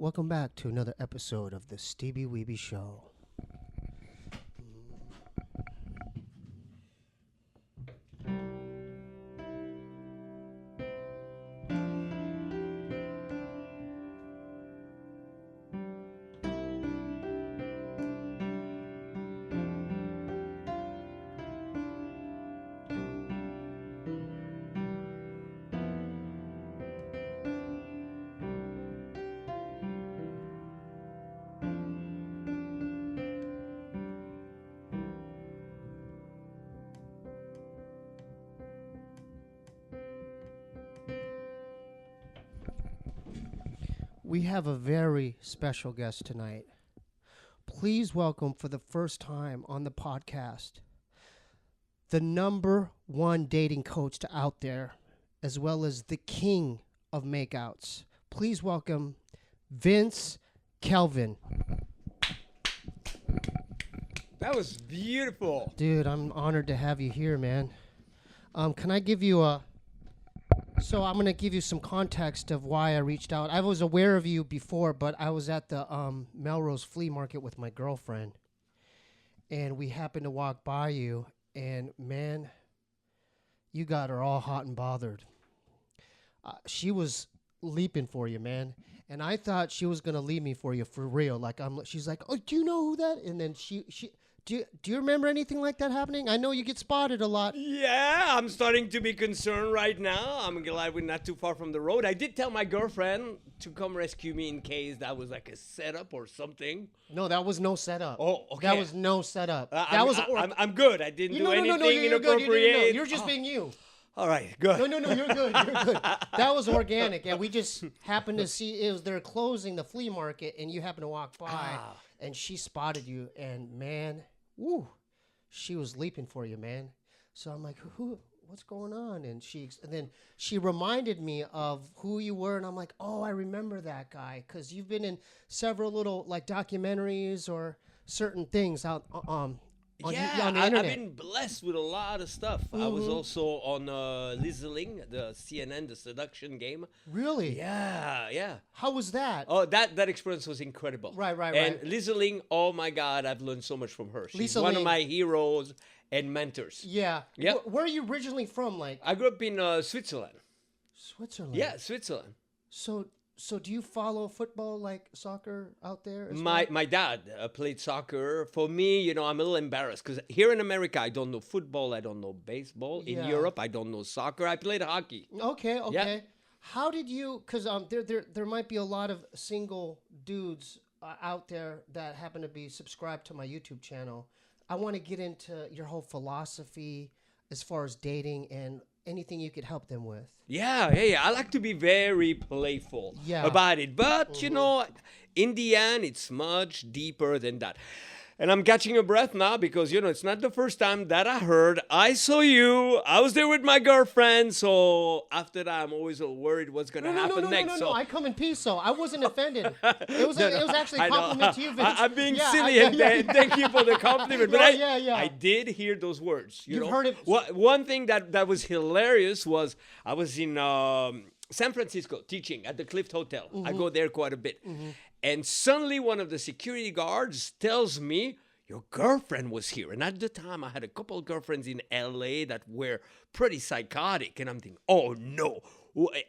Welcome back to another episode of the Steebee Weebee Show. We have a very special guest tonight. Please welcome for the first time on the podcast, the #1 dating coach out there, as well as the king of Makeouts. Please welcome Vince Kelvin. That was beautiful. Dude, I'm honored to have you here, man. Can I give you a... So I'm going to give you some context of why I reached out. I was aware of you before, but I was at the Melrose Flea Market with my girlfriend, and we happened to walk by you, and man, you got her all hot and bothered. She was leaping for you, man, and I thought she was going to leave me for you for real. She's like, oh, do you know who that? And then Do you remember anything like that happening? I know you get spotted a lot. Yeah, I'm starting to be concerned right now. I'm glad we're not too far from the road. I did tell my girlfriend to come rescue me in case that was like a setup or something. No, that was no setup. Oh, okay. That was no setup. I'm good. I didn't do anything inappropriate. You're just being you. All right, good. No, you're good. You're good. That was organic, and we just happened to see they're closing the flea market, and you happened to walk by, and she spotted you, and man, woo, she was leaping for you, man. So I'm like, what's going on? And then she reminded me of who you were, and I'm like, oh, I remember that guy, because you've been in several little like documentaries or certain things out on the internet. I've been blessed with a lot of stuff. I was also on Lizzling, the CNN, the seduction game. Really? Yeah. How was that? Oh, that experience was incredible. Right. And Lizzling, oh my God, I've learned so much from her. She's one of my heroes and mentors. Yeah. Yep. Where are you originally from? Like I grew up in Switzerland. Switzerland? Yeah, Switzerland. So do you follow football, like soccer out there as My well? dad played soccer. For me, I'm a little embarrassed because here in America, I don't know football. I don't know baseball. In Europe, I don't know soccer. I played hockey. Okay. Yeah. How did you, because there might be a lot of single dudes out there that happen to be subscribed to my YouTube channel. I want to get into your whole philosophy as far as dating and anything you could help them with. Yeah. I like to be very playful about it. But, in the end, it's much deeper than that. And I'm catching a breath now because, it's not the first time that I heard, I saw you, I was there with my girlfriend. So after that, I'm always worried what's going to happen next. No, I come in peace, so I wasn't offended. It was actually a compliment to you, Vince. I'm being silly, and thank you for the compliment. But I did hear those words. You've heard it. One thing that was hilarious was I was in San Francisco teaching at the Clift Hotel. I go there quite a bit. And suddenly one of the security guards tells me, your girlfriend was here. And at the time, I had a couple of girlfriends in LA that were pretty psychotic. And I'm thinking, oh, no.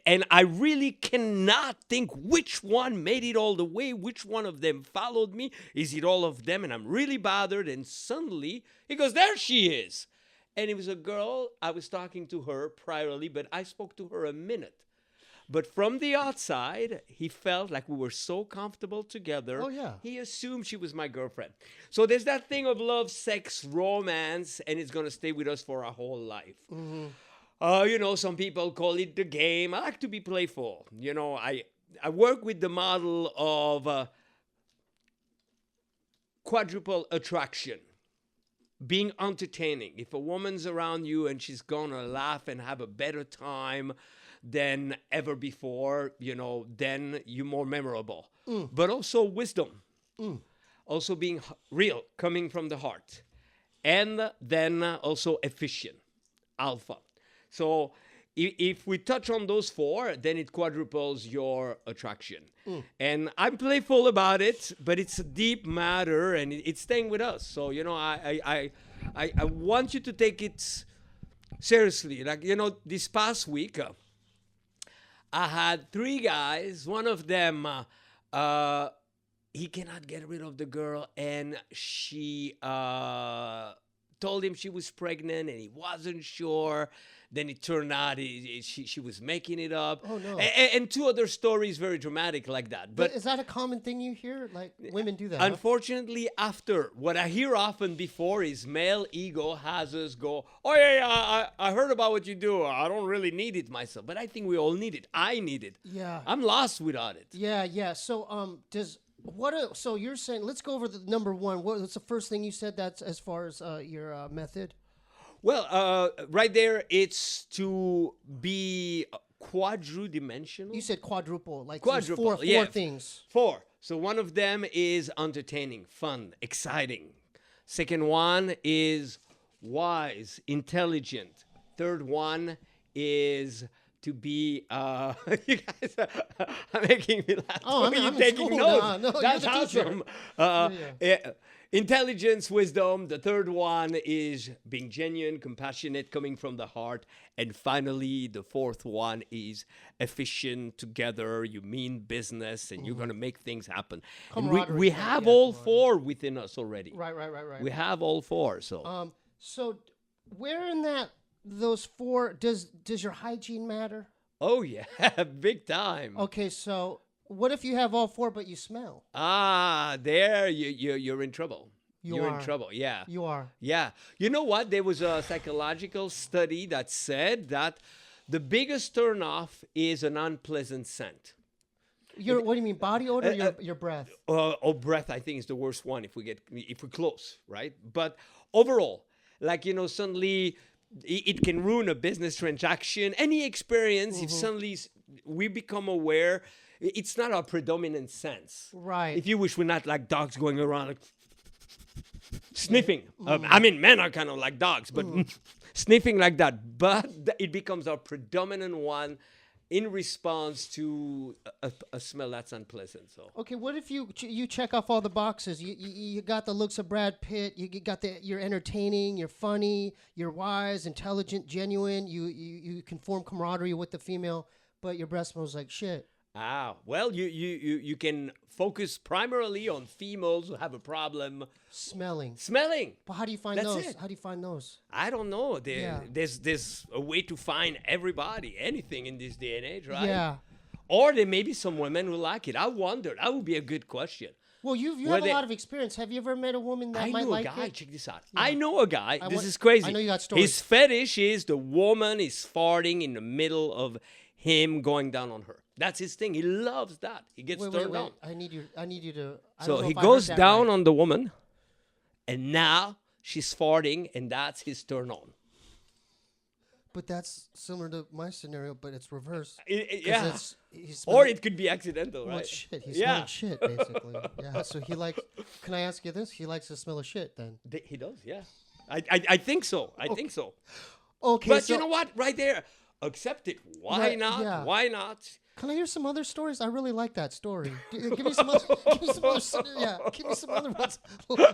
And I really cannot think which one made it all the way, which one of them followed me. Is it all of them? And I'm really bothered. And suddenly, he goes, there she is. And it was a girl. I was talking to her priorly, but I spoke to her a minute. But from the outside, he felt like we were so comfortable together. Oh, yeah. He assumed she was my girlfriend. So there's that thing of love, sex, romance, and it's going to stay with us for our whole life. Some people call it the game. I like to be playful. I work with the model of quadruple attraction. Being entertaining. If a woman's around you and she's going to laugh and have a better time than ever before, then you're more memorable. But also wisdom. Also being real, coming from the heart. And then also efficient, alpha. So if we touch on those 4, then it quadruples your attraction. And I'm playful about it, but it's a deep matter, and it's staying with us. So, you know, I want you to take it seriously. Like, you know, this past week, I had 3 guys. One of them, he cannot get rid of the girl, and she told him she was pregnant, and he wasn't sure. Then it turned out she was making it up. Oh, no. And 2 other stories very dramatic like that. But is that a common thing you hear? Like, women do that? Huh? Unfortunately, after, what I hear often before is male ego has us go, oh, yeah, I heard about what you do. I don't really need it myself. But I think we all need it. I need it. Yeah. I'm lost without it. Yeah. So, so you're saying, let's go over the number 1. What's the first thing you said that's as far as your method? Well, right there, it's to be quadridimensional. You said quadruple, like Quadruple, 4 things. 4. So one of them is entertaining, fun, exciting. Second one is wise, intelligent. Third one is to be, you guys are making me laugh. Oh, You're I'm taking in notes. school. No, That's you're the awesome. teacher. Intelligence, wisdom. The third one is being genuine, compassionate, coming from the heart. And finally, the fourth one is efficient, together. You mean business, and you're going to make things happen. And we have all 4 within us already. Right. We have all 4. So, so where in those 4 does your hygiene matter? oh yeah, big time. Okay, so what if you have all 4 but you smell? There you're in trouble. You're are. in trouble. Yeah. You are. Yeah. You know what? There was a psychological study that said that the biggest turnoff is an unpleasant scent. What do you mean, body odor or your breath? Breath, I think, is the worst one if we're close, right? But overall, like, you know, suddenly it can ruin a business transaction. Any experience, if suddenly we become aware, it's not our predominant sense. Right. If you wish, we're not like dogs going around like sniffing. I mean, men are kind of like dogs, but sniffing like that. But it becomes our predominant one in response to a smell that's unpleasant. So okay, what if you check off all the boxes? You got the looks of Brad Pitt. You got you're entertaining. You're funny. You're wise, intelligent, genuine. You can form camaraderie with the female, but your breath smells like shit. Well, you can focus primarily on females who have a problem smelling. But how do you find those? How do you find those? I don't know. There's a way to find everybody, anything in this day and age, right? Yeah. Or there may be some women who like it. I wonder. That would be a good question. Well, you have a lot of experience. Have you ever met a woman that might like it? I know a guy. Check this out. Yeah. I know a guy. This is crazy. I know you got stories. His fetish is the woman is farting in the middle of him going down on her. That's his thing. He loves that. He gets turned on. I need you to. So he goes down on the woman, and now she's farting, and that's his turn on. But that's similar to my scenario, but it's reversed. Yeah. Or it could be accidental, right? Well, shit. He's smelling shit, basically. Yeah. So he likes. Can I ask you this? He likes to smell of shit, then. He does. Yeah. I think so. I think so. Okay. But you know what? Right there. Accept it. Why not? Yeah. Why not? Can I hear some other stories? I really like that story. Give me some other. Give me some other ones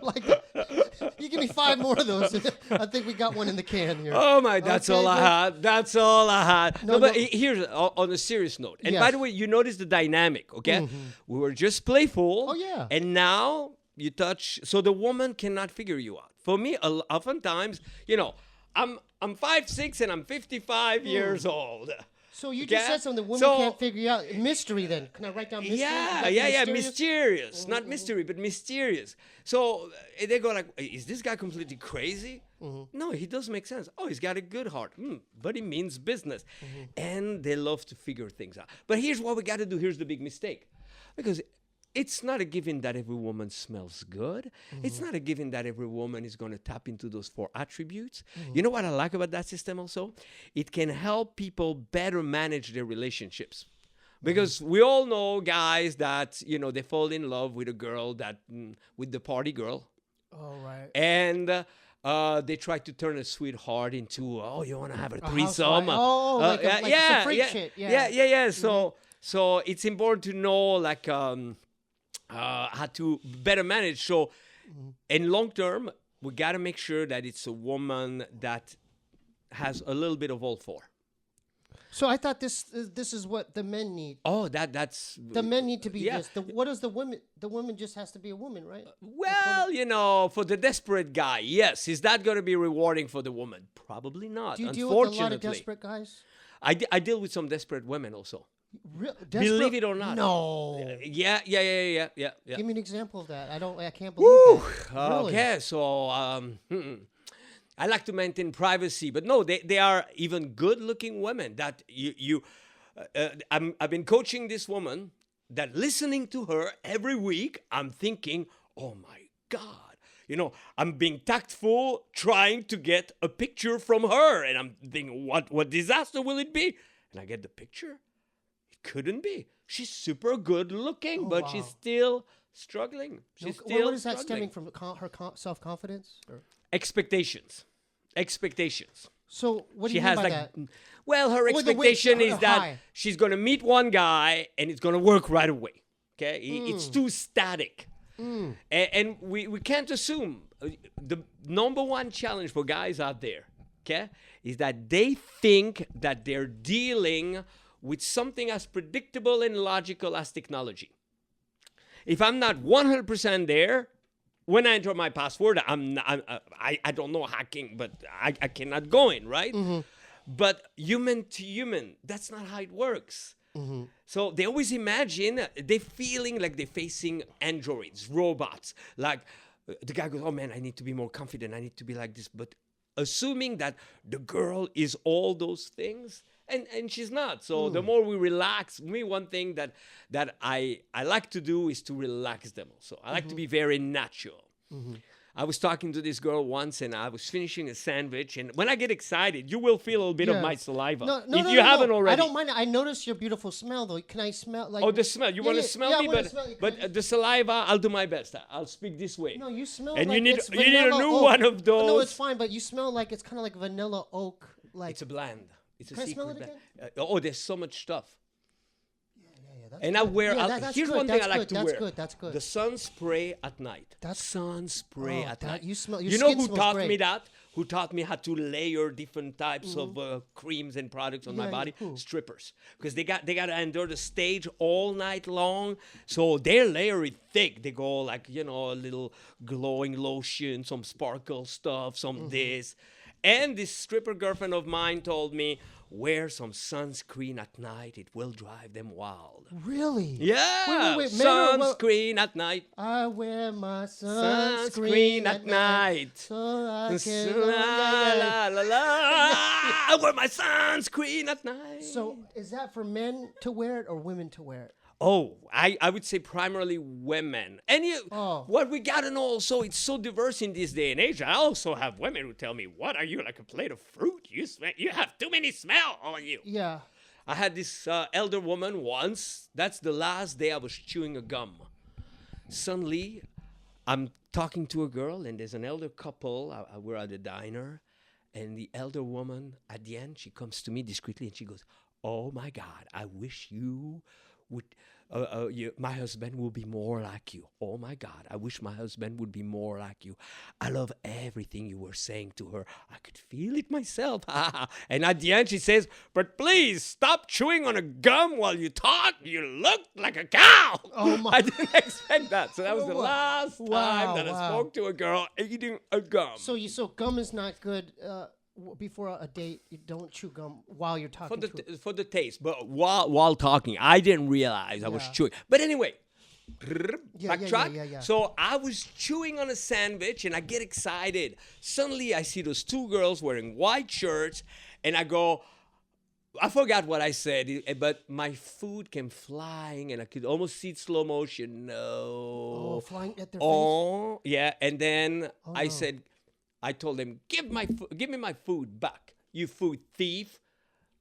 like that. You give me 5 more of those. I think we got one in the can here. Oh my! That's all I had. That's all I had. No, but here's on a serious note. And by the way, you notice the dynamic. Okay, we were just playful. Oh yeah. And now you touch. So the woman cannot figure you out. For me, oftentimes, you know, I'm 5'6" and I'm 55 years old. So you just said something women can't figure out. Mystery, then. Can I write down mystery? Yeah. Mysterious. Not mystery, but mysterious. So they go like, is this guy completely crazy? No, he does make sense. Oh, he's got a good heart. But he means business. And they love to figure things out. But here's what we got to do. Here's the big mistake. Because it's not a given that every woman smells good. It's not a given that every woman is going to tap into those 4 attributes. You know what I like about that system also? It can help people better manage their relationships. Because we all know guys that, you know, they fall in love with a girl with the party girl. Oh, right. And Mm-hmm. They try to turn a sweetheart into, oh, you want to have a A threesome? housewife. Oh, like some freak shit. Yeah. So it's important to know how to better manage. So in long term, we got to make sure that it's a woman that has a little bit of all four. So I thought this is what the men need. Oh, that's The men need to be yeah. this. What does the women? The woman just has to be a woman, right? Well, for the desperate guy, yes. Is that going to be rewarding for the woman? Probably not. Do you deal Unfortunately, with a lot of desperate guys? I deal with some desperate women also. Believe it or not. No. Yeah. Give me an example of that. I can't believe that. Really? Okay, so I like to maintain privacy, but no, they are even good-looking women that I've been coaching this woman that listening to her every week, I'm thinking, oh my God, I'm being tactful, trying to get a picture from her, and I'm thinking, what disaster will it be? And I get the picture. It couldn't be. She's super good-looking, but she's still struggling. What is that stemming from? Her self-confidence? Expectations. So what do She you mean has by like, that? well, her expectation is that high. she's going to meet one guy and it's going to work right away. Okay, it's too static, and we can't assume. The number one challenge for guys out there, okay, is that they think that they're dealing with something as predictable and logical as technology. If I'm not 100% there, when I enter my password, I don't know hacking, but I cannot go in, right? Mm-hmm. But human to human, that's not how it works. Mm-hmm. So they always imagine they're feeling like they're facing androids, robots. Like the guy goes, oh man, I need to be more confident. I need to be like this. But assuming that the girl is all those things, and she's not. So the more we relax, one thing that I like to do is to relax them also. I like to be very natural. Mm-hmm. I was talking to this girl once, and I was finishing a sandwich. And when I get excited, you will feel a little bit of my saliva. If you haven't already. I don't mind. I notice your beautiful smell, though. Can I smell like? Oh, the smell. You want to smell me, but the saliva. I'll do my best. I'll speak this way. No, you smell. And like you need it's a new oak. one of those. No, it's fine. But you smell like it's kind of like vanilla oak. Like it's a blend. It's a Can I secret smell it blend. There's so much stuff. That's And good. I wear. That's here's good. one thing That's I like good. to That's wear. good. That's good. The sun spray at night. That's sun spray at night. You smell. Your You know skin who smells taught great. me that? Who taught me how to layer different types of creams and products on my body? Who? Strippers, because they got to endure the stage all night long. So they layer it thick. They go like a little glowing lotion, some sparkle stuff, some this. And this stripper girlfriend of mine told me, wear some sunscreen at night. It will drive them wild. Really? Yeah. Wait. Sunscreen at night. I wear my Sunscreen at night. So I can. La, la, la. I wear my sunscreen at night. So is that for men to wear it or women to wear it? Oh, I would say primarily women. And what we got to know also, it's so diverse in this day and age. I also have women who tell me, what are you, like a plate of fruit? You have too many smell on you. Yeah. I had this elder woman once. That's the last day I was chewing a gum. Suddenly, I'm talking to a girl, and there's an elder couple. We're at a diner. And the elder woman, at the end, she comes to me discreetly, and she goes, oh, my God, I wish you would... my husband will be more like you. Oh my God, I wish my husband would be more like you. I love everything you were saying to her. I could feel it myself. And at the end she says, but please stop chewing on a gum while you talk. You look like a cow. Oh my. I didn't expect that. So that was the last time that I spoke to a girl eating a gum. So gum is not good. Before a date, you don't chew gum while you're talking for the taste, but while talking, I didn't realize I was chewing. But anyway, backtrack. Yeah. So I was chewing on a sandwich, and I get excited. Suddenly, I see those two girls wearing white shirts, and I go. I forgot what I said, but my food came flying, and I could almost see it slow motion. No. Oh, flying at their face. Oh, yeah, and then I said. I told him, give me my food back, you food thief.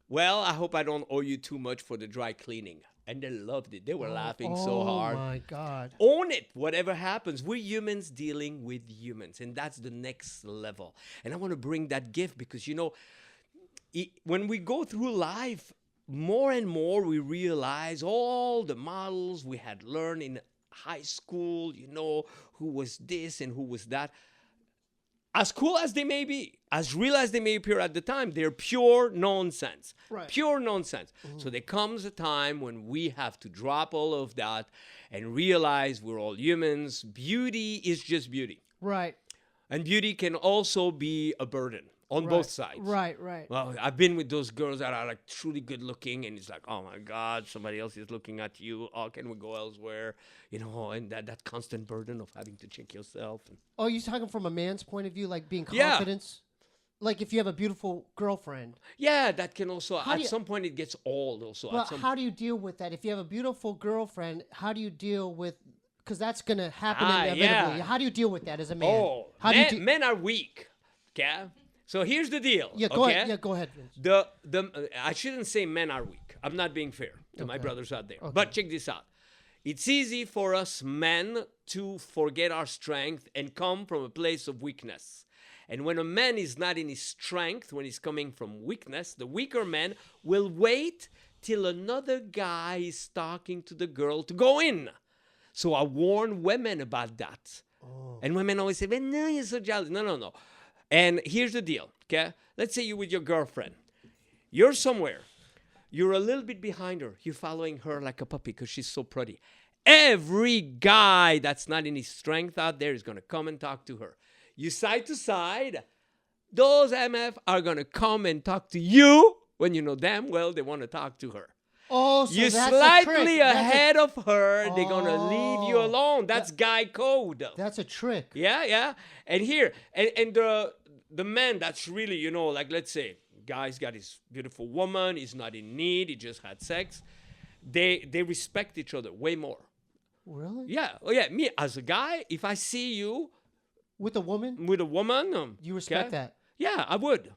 Well, I hope I don't owe you too much for the dry cleaning. And they loved it. They were laughing so Oh hard. my God. Own it, whatever happens. We're humans dealing with humans, and that's the next level. And I want to bring that gift because, when we go through life, more and more we realize all the models we had learned in high school, who was this and who was that. As cool as they may be, as real as they may appear at the time, they're pure nonsense. Right. Pure nonsense. So there comes a time when we have to drop all of that and realize we're all humans. Beauty is just beauty. Right. And beauty can also be a burden on both sides. Right. Well, I've been with those girls that are like truly good looking, and it's like, oh my God, somebody else is looking at you. Oh, can we go elsewhere? And that constant burden of having to check yourself. Oh, you're talking from a man's point of view, like being confidence? Like if you have a beautiful girlfriend. Yeah, that can also, at some point it gets old also. Well, how do you deal with that? If you have a beautiful girlfriend, how do you deal with, because that's going to happen inevitably. Yeah. How do you deal with that as a man? Oh, how men are weak, okay? So here's the deal. Yeah, go ahead. Yeah, go ahead, Vince. I shouldn't say men are weak. I'm not being fair to my brothers out there. Okay. But check this out. It's easy for us men to forget our strength and come from a place of weakness. And when a man is not in his strength, when he's coming from weakness, the weaker man will wait till another guy is talking to the girl to go in. So I warn women about that. Oh. And women always say, well, no, you're so jealous. No. And here's the deal, okay? Let's say you're with your girlfriend. You're somewhere. You're a little bit behind her. You're following her like a puppy because she's so pretty. Every guy that's not in his strength out there is going to come and talk to her. You side to side. Those MF are going to come and talk to you when you know damn well they want to talk to her. Oh, so you're that's slightly ahead of her. They're going to leave you alone. That's guy code. That's a trick. Yeah. And here, and the man that's really, like let's say, guy's got his beautiful woman. He's not in need. He just had sex. They respect each other way more. Really? Yeah. Oh, yeah. Me, as a guy, if I see you with a woman, you respect that? Yeah, I would.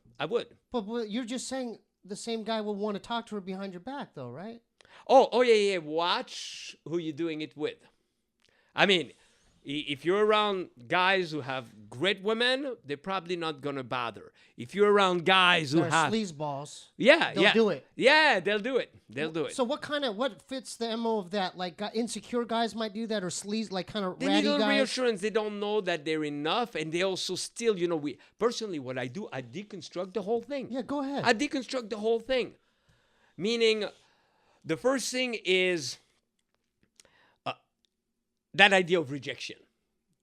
But you're just saying the same guy will want to talk to her behind your back, though, right? Oh, yeah. Watch who you're doing it with. I mean, if you're around guys who have great women, they're probably not going to bother. If you're around guys who have sleazeballs, they'll do it. Yeah, they'll do it. So what fits the MO of that? Like insecure guys might do that, or sleaze, like kind of they ratty need a guys? reassurance. They don't know that they're enough, and they also still, personally, what I do, I deconstruct the whole thing. Yeah, go ahead. I deconstruct the whole thing. Meaning, the first thing is that idea of rejection.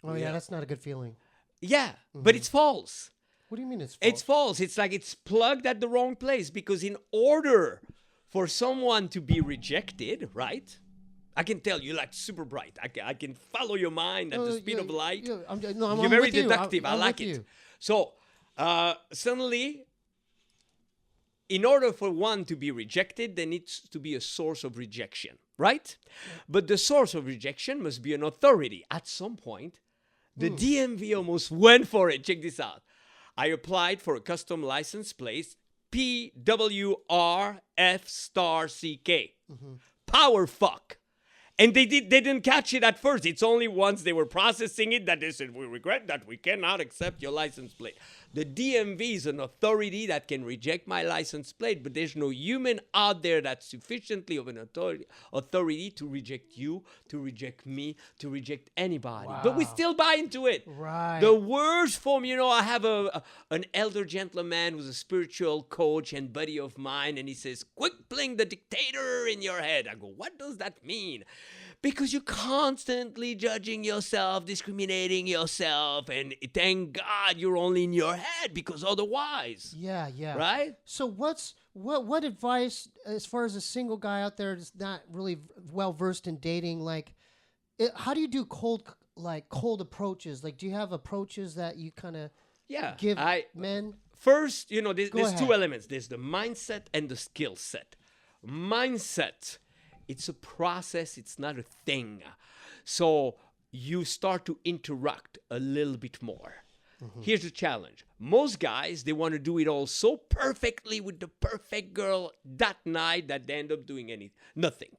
Oh, yeah, that's not a good feeling. Yeah, but it's false. What do you mean it's false? It's false. It's like it's plugged at the wrong place, because in order for someone to be rejected, right? I can tell you're like super bright. I can follow your mind at the speed of light. You're very deductive. I like it. So suddenly, in order for one to be rejected, there needs to be a source of rejection, right? But the source of rejection must be an authority. At some point, the DMV almost went for it. Check this out. I applied for a custom license plate, PWRF*CK. Power fuck. And they didn't catch it at first. It's only once they were processing it that they said, we regret that we cannot accept your license plate. The DMV is an authority that can reject my license plate, but there's no human out there that's sufficiently of an authority to reject you, to reject me, to reject anybody. Wow. But we still buy into it. Right. The worst form, I have an elder gentleman who's a spiritual coach and buddy of mine, and he says, quit playing the dictator in your head. I go, what does that mean? Because you're constantly judging yourself, discriminating yourself, and thank God you're only in your head, because otherwise. Yeah. Right? So what advice, as far as a single guy out there that's not really well versed in dating, how do you do cold approaches? Like, do you have approaches that you kind of give men? First, there's two elements. There's the mindset and the skill set. Mindset. It's a process. It's not a thing. So you start to interact a little bit more. Here's the challenge. Most guys, they want to do it all so perfectly with the perfect girl that night that they end up doing nothing.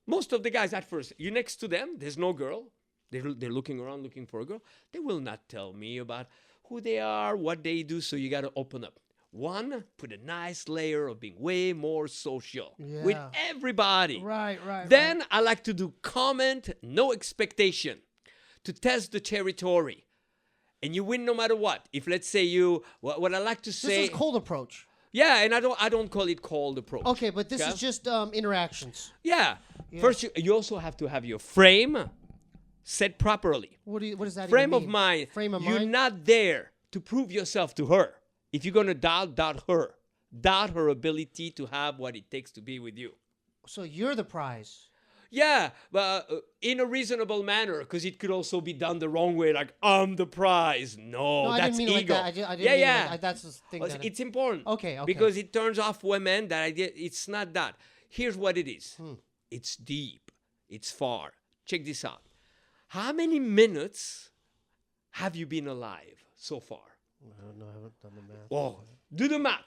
Most of the guys at first, you're next to them, there's no girl. They're looking around looking for a girl. They will not tell me about who they are, what they do, so you got to open up. One, put a nice layer of being way more social with everybody. Right. Then I like to do comment, no expectation, to test the territory. And you win no matter what. If let's say what I like to say. This is cold approach. Yeah, and I don't call it cold approach. Okay, but this is just interactions. Yeah. First, you also have to have your frame set properly. What does that Frame even of mean? mind. Frame of You're mind? not there to prove yourself to her. If you're gonna doubt her. Doubt her ability to have what it takes to be with you. So you're the prize. Yeah, but in a reasonable manner, because it could also be done the wrong way, like I'm the prize. No, I that's didn't mean ego. Like that. I didn't mean like, that's the thing. Well, it's important. Okay. Because it turns off women that idea. It's not that. Here's what it is. It's deep. It's far. Check this out. How many minutes have you been alive so far? I don't know. I haven't done the math. Oh, do the math.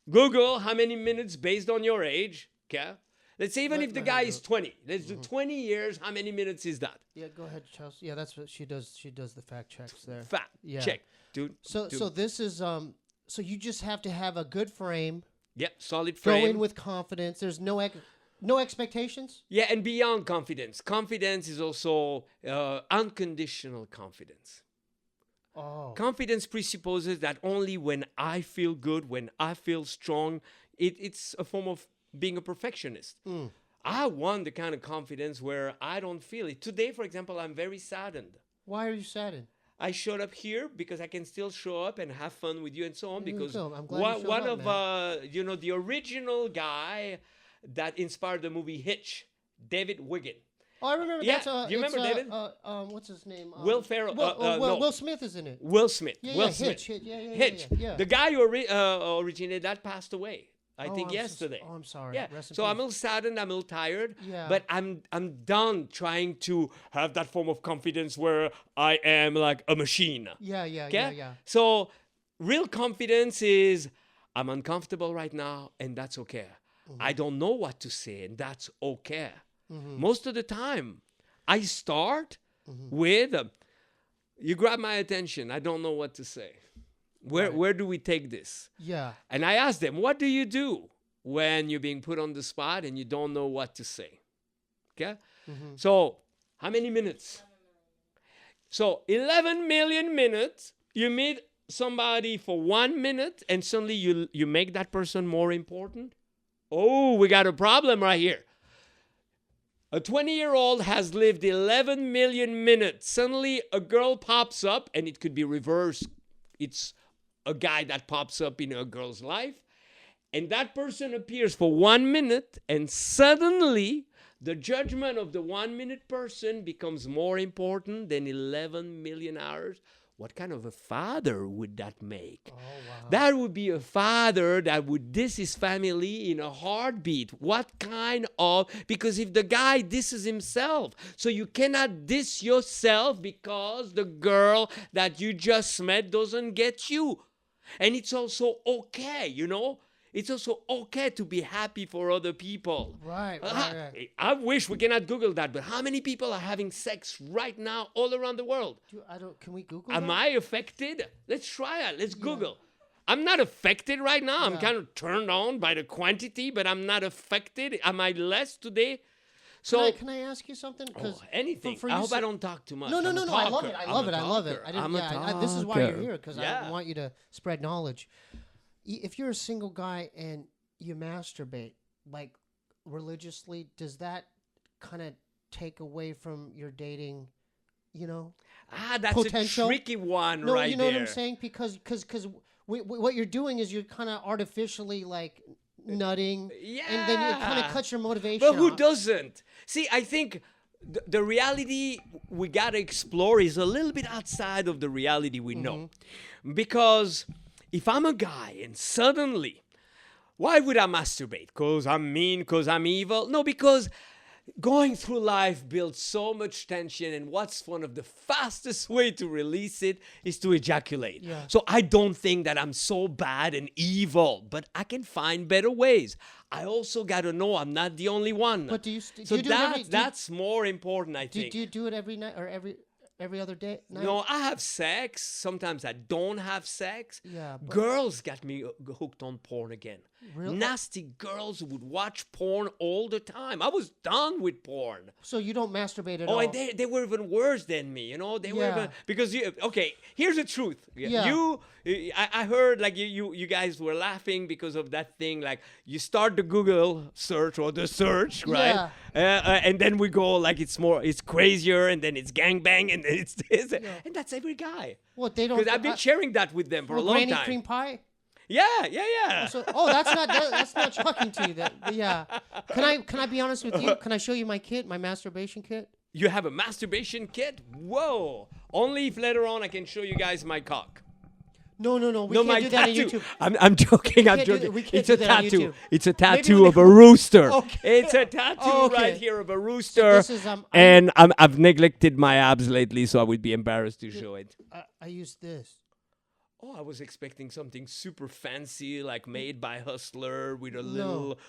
Google how many minutes based on your age. Okay. Let's say even if the guy is 20. Let's do 20 years. How many minutes is that? Yeah, go ahead, Chelsea. Yeah, that's what she does. She does the fact checks there. Fact check, dude. So this is so you just have to have a good frame. Yep, solid frame. Go in with confidence. There's no expectations. Yeah, and beyond confidence. Confidence is also unconditional confidence. Oh. Confidence presupposes that only when I feel good, when I feel strong, it's a form of being a perfectionist. I want the kind of confidence where I don't feel it. Today, for example, I'm very saddened. Why are you saddened? I showed up here because I can still show up and have fun with you and so on. Because I'm glad one of the original guy that inspired the movie Hitch, David Wiggin. Oh, I remember. Yeah, That's, you remember David? What's his name? Will Ferrell. No. Will Smith is in it. Will Smith. Yeah, Will yeah, Smith. Hitch. Hitch. Yeah. The guy who originated that passed away. I think yesterday. I'm sorry. Yeah. Rest in So peace. I'm a little saddened. I'm a little tired. Yeah. But I'm done trying to have that form of confidence where I am like a machine. Yeah. So real confidence is I'm uncomfortable right now, and that's okay. I don't know what to say, and that's okay. Most of the time, I start with you grab my attention. I don't know what to say. Where do we take this? Yeah. And I ask them, what do you do when you're being put on the spot and you don't know what to say? Okay? So how many minutes? So 11 million minutes, you meet somebody for 1 minute and suddenly you make that person more important? Oh, we got a problem right here. A 20-year-old has lived 11 million minutes. Suddenly a girl pops up, and it could be reversed. It's a guy that pops up in a girl's life, and that person appears for 1 minute, and suddenly the judgment of the 1 minute person becomes more important than 11 million hours. What kind of a father would that make? Oh, wow. That would be a father that would diss his family in a heartbeat. What kind of... Because if the guy disses himself, so you cannot diss yourself because the girl that you just met doesn't get you. And it's also okay, you know? It's also okay to be happy for other people. Right. I wish we cannot Google that, but how many people are having sex right now all around the world? Can we Google Am that? I affected? Let's try it. Let's Google. I'm not affected right now. I'm kind of turned on by the quantity, but I'm not affected. Am I less today? So Can I ask you something? anything. I hope I don't talk too much. No. I'm a I love it. talker. I love it. I love it. I'm a talker. This is why you're here, because I want you to spread knowledge. If you're a single guy and you masturbate like religiously, does that kind of take away from your dating? You know, that's potential? a tricky one, no, right you know there. what I'm saying? Because what you're doing is you're kind of artificially like nutting, and then it kind of cuts your motivation. But who off. doesn't? See, I think the reality we gotta explore is a little bit outside of the reality we know, because if I'm a guy and suddenly, why would I masturbate? Because I'm mean? Because I'm evil? No, because going through life builds so much tension, and what's one of the fastest way to release it is to ejaculate. Yeah. So I don't think that I'm so bad and evil, but I can find better ways. I also got to know I'm not the only one. But do you so do it every, that's more important, I think. Do you do it every night or every other day? Night? No, I have sex. Sometimes I don't have sex. Yeah, but- Girls got me hooked on porn again. Really? Nasty girls who would watch porn all the time. I was done with porn. So you don't masturbate at Oh, all? and they were even worse than me, you know. They were Yeah. even, because okay. Here's the truth. Yeah. I heard like you guys were laughing because of that thing. Like you start the Google search or the search, right? And then we go like it's crazier, and then it's gangbang, and then it's this, and that's every guy. What they don't? Because I've been sharing that with them for a long Granny time. cream pie. Yeah. So, that's not shocking to you. Yeah. Can I be honest with you? Can I show you my kit, my masturbation kit? You have a masturbation kit? Whoa! Only if later on I can show you guys my cock. No. We No, can't my do that on tattoo. YouTube. I'm joking. I'm can't do joking. that- we can't It's do a that on tattoo. YouTube. It's a Maybe tattoo when of a rooster. Okay. It's a tattoo Okay. right here of a rooster. This is, and I've neglected my abs lately, so I would be embarrassed to show it. I use this. Oh, I was expecting something super fancy, like made by Hustler with a little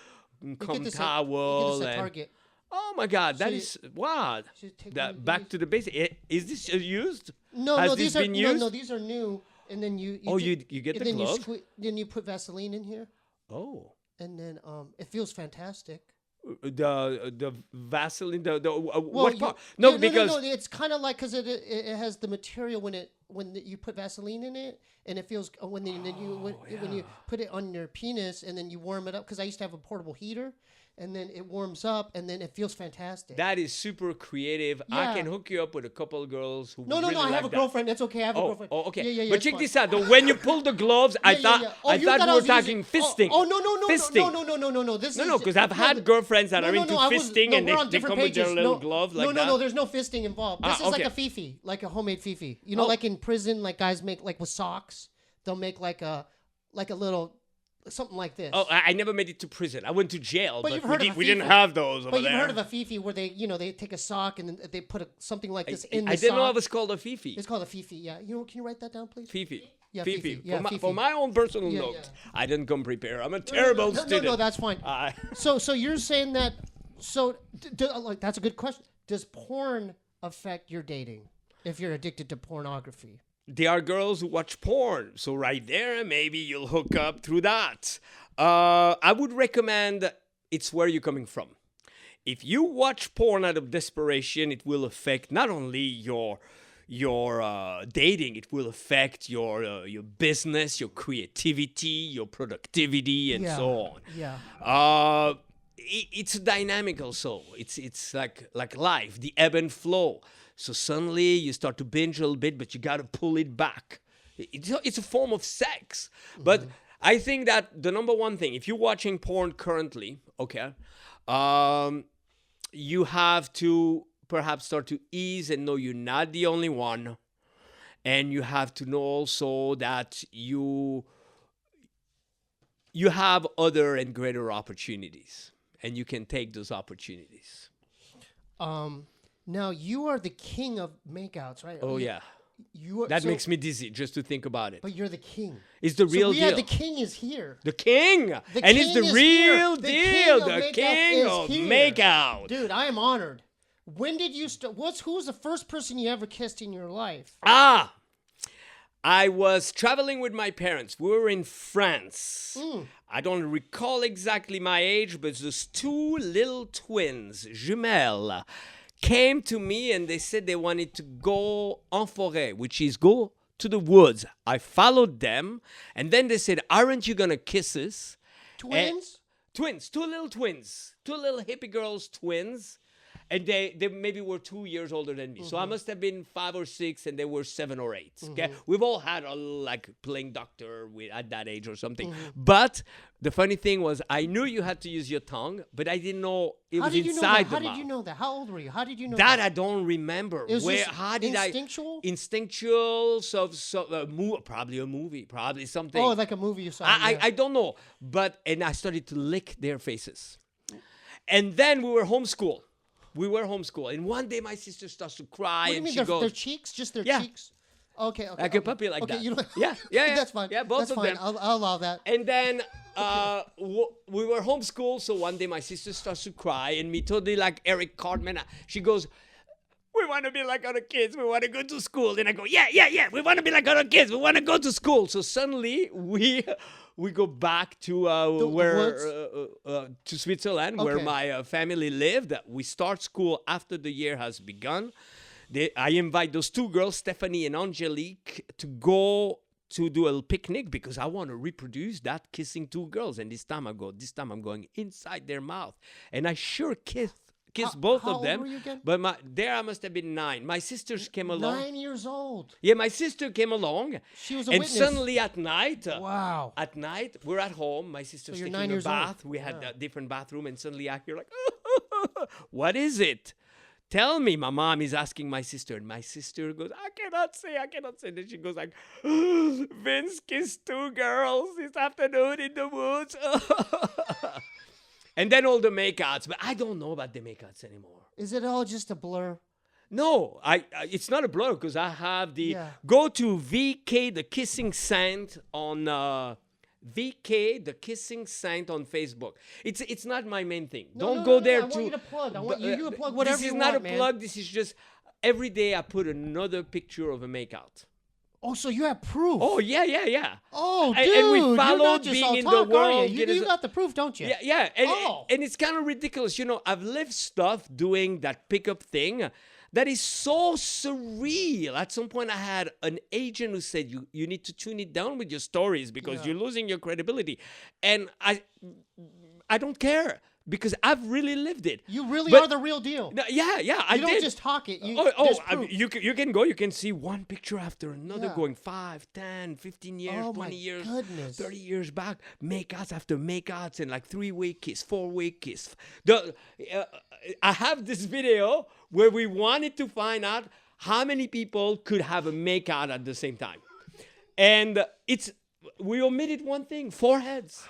You cum get this towel. At, you get this at and- Target. Oh my God, that you- is wow. should take one of That back these. to the basic. Is this used? No, Has no, this these are been used? no, these are new. And then you Oh, do- you get and the then glove? then you put Vaseline in here, Oh. and then it feels fantastic. The Vaseline, Well, what you- part? No, yeah, because no, it's kind of like because it has the material when you put Vaseline in it, and it feels when you put it on your penis and then you warm it up. Because I used to have a portable heater, and then it warms up, and then it feels fantastic. that is super creative. I Yeah. can hook you up with a couple of girls who no, really I have like a girlfriend. That's okay. I have a Oh, girlfriend. oh, okay. Yeah, But it's check fine. this out. Though, when you pull the gloves, I thought Oh, you we I were was talking using- fisting. Oh, no, Fisting. no. This No, is because I've had girlfriends that are into I was- fisting, no, and we're on they different come with their pages. little No, glove like that. No, there's no fisting involved. This Ah, is like okay. a fifi, like a homemade fifi. You know, Oh. like in prison, like guys make like with socks. They'll make like a little something like this. Oh, I never made it to prison. I went to jail, but you've heard of a we didn't fifi. have those over but you've there. heard of a fifi where they take a sock and then they put something like this in the I didn't know sock. it was called a fifi. It's called a fifi. Yeah, can you write that down, please? Fifi. Yeah, Fifi. fifi. Yeah, for, fifi. for my own personal Yeah, note, yeah. I didn't come prepared. I'm a terrible student. No, that's fine. I- So you're saying that? So like that's a good question. Does porn affect your dating if you're addicted to pornography? There are girls who watch porn, so right there, maybe you'll hook up through that. I would recommend it's where you're coming from. If you watch porn out of desperation, it will affect not only your dating, it will affect your business, your creativity, your productivity, and so on. Yeah. It's dynamic also. It's like life, the ebb and flow. So suddenly you start to binge a little bit, but you got to pull it back. It's a form of sex. But I think that the number one thing, if you're watching porn currently, okay, you have to perhaps start to ease and know you're not the only one. And you have to know also that you have other and greater opportunities. And you can take those opportunities. Now you are the king of makeouts, right? Oh, yeah. You are, That makes me dizzy just to think about it. But you're the king. It's the real deal. The king is here. The king! The and king it's the is real here. The deal! king of The Makeouts king is of here. Makeout! Dude, I am honored. When did you start? Who was the first person you ever kissed in your life? I was traveling with my parents. We were in France. I don't recall exactly my age, but those two little twins, jumelles, came to me and they said they wanted to go en forêt, which is go to the woods. I followed them, and then they said, "Aren't you gonna kiss us?" Twins? Twins, two little hippie girls, twins. And they maybe were 2 years older than me. So I must have been 5 or 6 and they were 7 or 8. Okay. We've all had like playing doctor at that age or something. But the funny thing was I knew you had to use your tongue, but I didn't know it was inside the mouth. How did you know that? How old were you? How did you know that? I don't remember. It was Where? just How did instinctual? Instinctual. Probably a movie. Probably something. Oh, like a movie you saw. I don't know. And I started to lick their faces. And then we were homeschooled. We were homeschooled. And one day my sister starts to cry. What do you and mean she goes, their cheeks? Just their Yeah. cheeks? Okay. like a puppy like that. You know, Yeah. That's fine. Yeah, both That's of fine. them. I'll allow that. And then we were homeschooled, so one day my sister starts to cry, and me totally like Eric Cartman. She goes, "We want to be like other kids. We want to go to school." And I go, "Yeah. We want to be like other kids. We want to go to school." So suddenly we go back to to Switzerland, where Okay. my family lived. We start school after the year has begun. I invite those two girls, Stephanie and Angelique, to go to do a little picnic because I want to reproduce that kissing two girls. And this time I'm going inside their mouth. And I sure kissed both how of old them. were you again? But I must have been 9. My sisters came along. 9 years old. Yeah, my sister came along. She was a and witness. suddenly at night, Wow. we're at home. My sister's you're taking 9 a years old. bath. We had a different bathroom, and suddenly I hear like, "What is it? Tell me." My mom is asking my sister, and my sister goes, I cannot say. Then she goes like, "Vince kissed 2 girls this afternoon in the woods." And then all the makeouts, but I don't know about the makeouts anymore. Is it all just a blur? No, it's not a blur because I have the go to VK the Kissing Saint on VK the Kissing Saint on Facebook. It's not my main thing. Don't go there I want you to plug. I want you to plug whatever This is you not want, a man. plug. This is just every day I put another picture of a makeout. Oh, so you have proof? Oh yeah. Oh, And dude, we you're followed not just being all in the talk, are world, you? You got the proof, don't you? Yeah. Oh. And it's kind of ridiculous. You know, I've lived stuff doing that pickup thing that is so surreal. At some point, I had an agent who said, you need to tune it down with your stories because you're losing your credibility. And I don't care because I've really lived it. You really are the real deal. No, yeah, I You did. don't just talk it. There's proof. You can go. You can see one picture after another Yeah. going 5, 10, 15 years, Oh, 20 my years, goodness. 30 years back. Makeouts after makeouts and like 3-week kiss, 4-week kiss. I have this video where we wanted to find out how many people could have a makeout at the same time. And we omitted one thing, foreheads.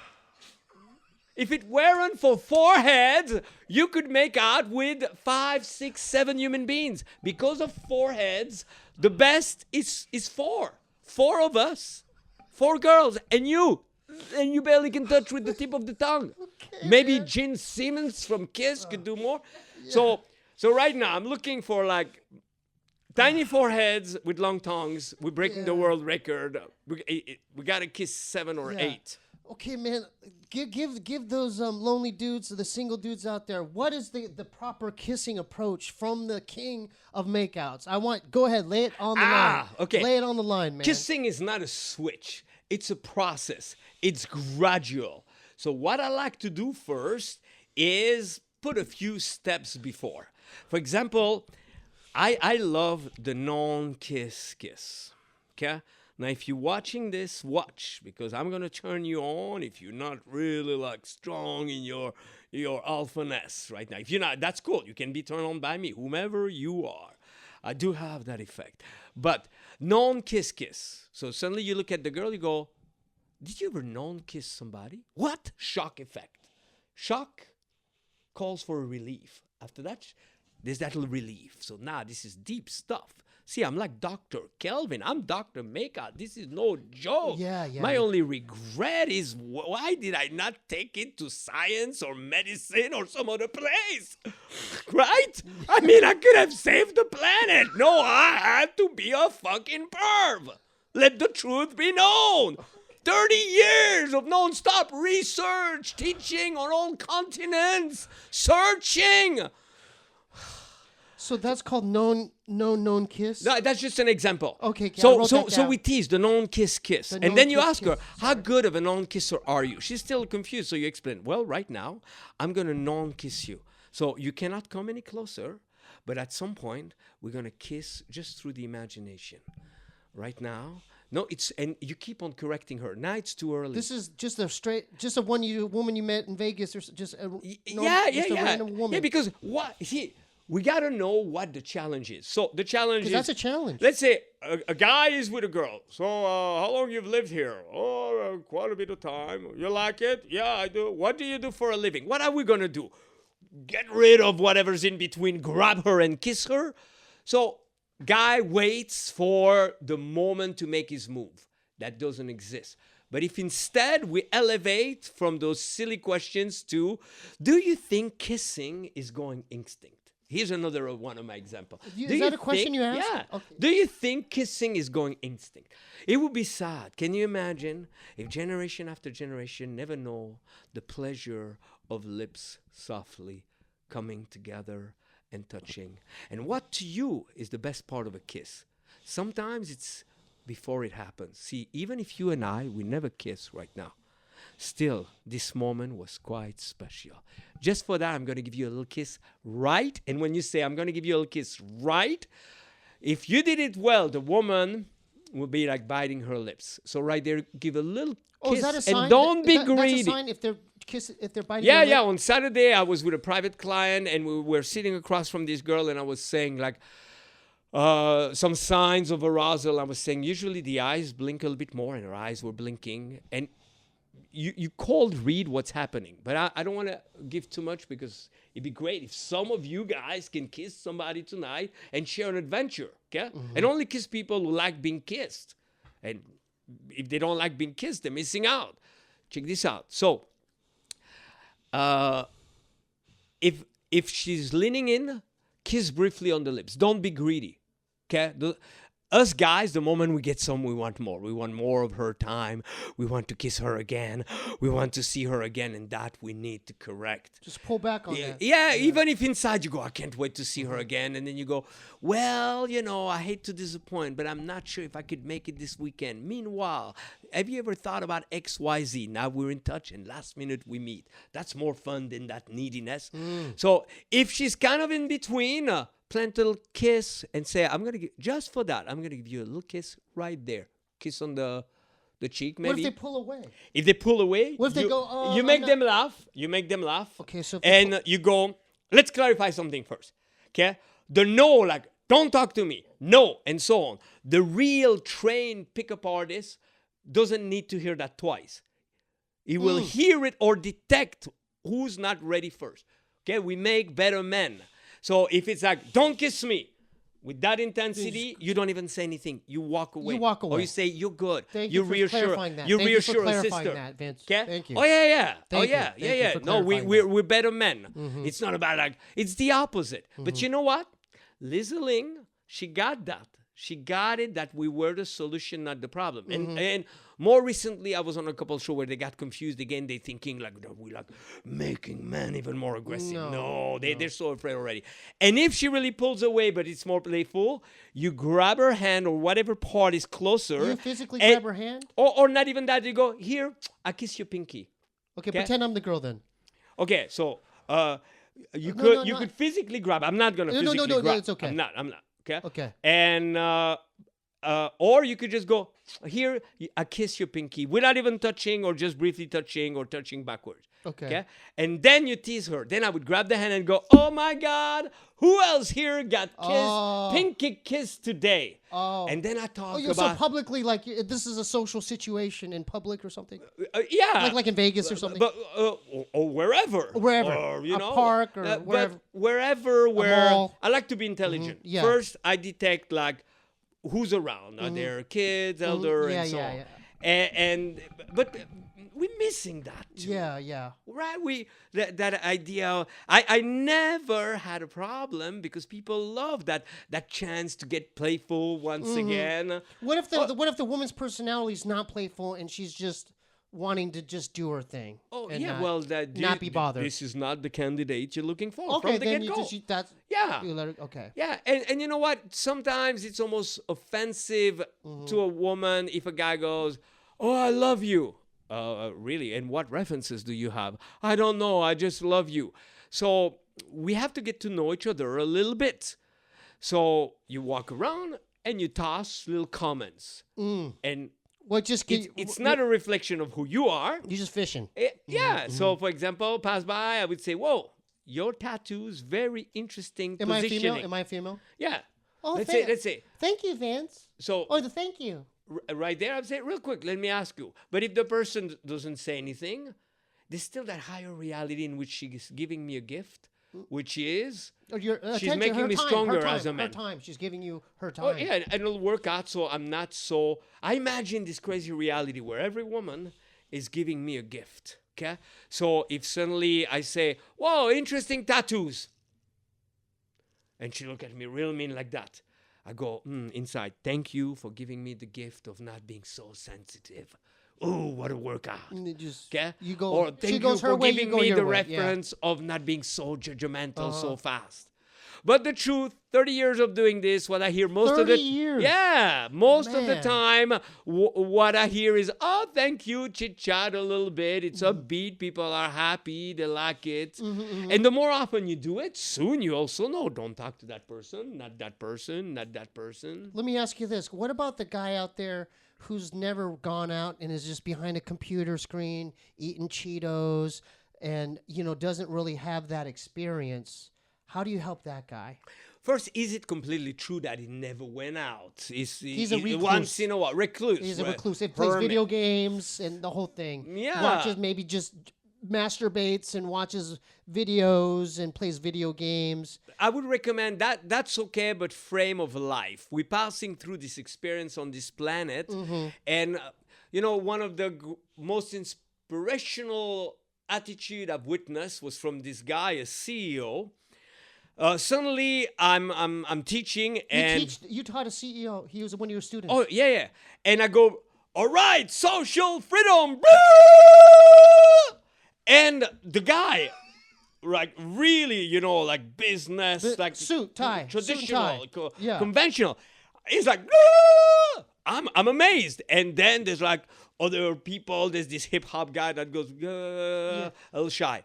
If it weren't for foreheads, you could make out with 5, 6, 7 human beings. Because of foreheads, the best is 4. 4 of us. 4 girls. And you barely can touch with the tip of the tongue. Okay, Maybe man. Gene Simmons from Kiss could do more. So right now, I'm looking for like tiny foreheads with long tongues. We're breaking the world record. We got to kiss 7 or 8. Okay, man, give those lonely dudes, the single dudes out there, what is the proper kissing approach from the king of makeouts? Go ahead, lay it on the line. Okay. Lay it on the line, man. Kissing is not a switch. It's a process. It's gradual. So what I like to do first is put a few steps before. For example, I love the non-kiss kiss. Okay? Now, if you're watching this, watch, because I'm going to turn you on if you're not really, like, strong in your alphaness right now. If you're not, that's cool. You can be turned on by me, whomever you are. I do have that effect. But non-kiss kiss. So suddenly you look at the girl, you go, did you ever non-kiss somebody? What? Shock effect. Shock calls for a relief. After that, there's that little relief. So now this is deep stuff. See, I'm like Dr. Kelvin. I'm Dr. Makeout. This is no joke. Yeah. My only regret is why did I not take it to science or medicine or some other place? Right? I mean, I could have saved the planet. No, I had to be a fucking perv. Let the truth be known. 30 years of non-stop research, teaching on all continents, searching. So that's called known kiss? No, that's just an example. Okay, I so wrote that so down. we tease the non-kiss kiss. And then you ask her, how good of a non-kisser are you? She's still confused. So you explain, well, right now, I'm going to non-kiss you. So you cannot come any closer, but at some point, we're going to kiss just through the imagination. Right now, no, and you keep on correcting her. Now it's too early. This is just a woman you met in Vegas, or just a random woman. Yeah, because we got to know what the challenge is. So the challenge is... That's a challenge. Let's say a guy is with a girl. So how long you've lived here? Oh, quite a bit of time. You like it? Yeah, I do. What do you do for a living? What are we going to do? get rid of whatever's in between, grab her and kiss her. So guy waits for the moment to make his move. That doesn't exist. But if instead we elevate from those silly questions to, do you think kissing is going instinct? Here's another one of my examples. Is that a question you asked? Yeah. Okay. Do you think kissing is going instinct? It would be sad. Can you imagine if generation after generation never know the pleasure of lips softly coming together and touching? And what to you is the best part of a kiss? Sometimes it's before it happens. See, even if you and I, we never kiss right now, still, this moment was quite special. Just for that, I'm going to give you a little kiss right. And when you say, I'm going to give you a little kiss right, if you did it well, the woman will be like biting her lips. So right there, give a little kiss. Is that a sign? And don't be greedy. That's a sign if they're biting Yeah, your yeah. lip? On Saturday, I was with a private client, and we were sitting across from this girl, and I was saying, like, some signs of arousal. I was saying, usually the eyes blink a little bit more, and her eyes were blinking. And you cold read what's happening. But I don't want to give too much, because it'd be great if some of you guys can kiss somebody tonight and share an adventure, okay? And only kiss people who like being kissed. And if they don't like being kissed, they're missing out. Check this out. So, if she's leaning in, kiss briefly on the lips. Don't be greedy, okay? Us guys, the moment we get some, we want more. We want more of her time. We want to kiss her again. We want to see her again, and that we need to correct. Just pull back on that. Yeah, even if inside you go, I can't wait to see her again. And then you go, well, I hate to disappoint, but I'm not sure if I could make it this weekend. Meanwhile, have you ever thought about XYZ? Now we're in touch, and last minute we meet. That's more fun than that neediness. So if she's kind of in between, plant a little kiss and say, I'm going to give, just for that, I'm going to give you a little kiss right there. Kiss on the cheek, maybe. What if they pull away? If they pull away, What if they go, oh, you make them laugh. You make them laugh. Okay, so and you go, let's clarify something first. Okay? The no, like, don't talk to me. No, and so on. The real trained pickup artist doesn't need to hear that twice. He will hear it or detect who's not ready first. Okay? We make better men. So if it's like, don't kiss me, with that intensity, you don't even say anything. You walk away. You walk away. Or you say, you're good. Thank you you for reassure, clarifying that. you Thank you reassure for a clarifying sister. that, Vince. Okay? Thank you. Oh, yeah. Thank you. Yeah. Thank you for No, clarifying we're better men. It's not about like, it's the opposite. But you know what? Lizzie Ling, she got that. She got it that we were the solution, not the problem. And more recently, I was on a couple show where they got confused again. They thinking like we like making men even more aggressive. No, they're so afraid already. And if she really pulls away, but it's more playful, you grab her hand or whatever part is closer. You physically grab her hand? Or not even that. You go, here, I kiss your pinky. Okay, pretend I'm the girl then. Okay, so you could physically grab. I'm not gonna physically grab. No, it's okay. I'm not. Okay. Okay. And or you could just go here. I kiss your pinky without even touching, or just briefly touching, or touching backwards. Okay. And then you tease her. Then I would grab the hand and go, "Oh my God, who else here got kissed, pinky kiss today?" And then I talk about. So publicly, like this is a social situation in public or something. Yeah. Like in Vegas or something. But or wherever. Wherever. Or, a park or wherever. But wherever where mall. I like to be intelligent. Yeah. First, I detect like who's around. Are there kids, elder, and so on. But we're missing that too. Yeah. Right? That idea. I never had a problem because people love that chance to get playful once again. What if the woman's personality is not playful and she's just wanting to just do her thing? Oh and yeah, not be bothered. This is not the candidate you're looking for. Okay, from the then get-go. you let her, okay. Yeah, and you know what? Sometimes it's almost offensive to a woman if a guy goes, "Oh, I love you." Really? And what references do you have? I don't know. I just love you. So we have to get to know each other a little bit. So you walk around and you toss little comments. And it's not a reflection of who you are. You're just fishing. Yeah. So, for example, pass by, I would say, "Whoa, your tattoos, very interesting positioning." Am I female? Yeah. Oh, let's say. Thank you, Vance. So. Thank you. Right there, I'd say, real quick, let me ask you. But if the person doesn't say anything, there's still that higher reality in which she's giving me a gift. which is Your she's attention, making her me time, stronger her time, as a man. Her time. She's giving you her time. Oh yeah, and it'll work out. So I'm not so. I imagine this crazy reality where every woman is giving me a gift. Okay, so if suddenly I say, "Whoa, interesting tattoos," and she look at me real mean like that, I go inside. Thank you for giving me the gift of not being so sensitive. Oh, what a workout! And it just, Okay, you go. or She thank goes you her for way, giving you go me your the way. Yeah. reference of not being so judgmental so fast. But the truth, 30 years of doing this, what I hear most of 30 the years? Yeah, most of the Man. time, what I hear is, oh, thank you, chit chat a little bit. It's upbeat. People are happy. They like it. And the more often you do it, soon you also know, don't talk to that person, not that person, not that person. Let me ask you this. What about the guy out there who's never gone out and is just behind a computer screen eating Cheetos and, doesn't really have that experience? How do you help that guy? First, is it completely true that he never went out? He's a recluse. Once in a while, recluse. He's a right? recluse. He plays Hermit. video games and the whole thing. Yeah. Watches, maybe just masturbates and watches videos and plays video games. I would recommend that. That's okay, but frame of life. We're passing through this experience on this planet, and one of the most inspirational attitude I've witnessed was from this guy, a CEO. Suddenly, I'm teaching, and You taught a CEO. He was one of your students. oh yeah, and I go, all right, social freedom, and the guy. Like really, like business, like suit, tie, traditional, suit and tie. Yeah. conventional. He's like, I'm amazed. And then there's like other people. There's this hip hop guy that goes a little shy.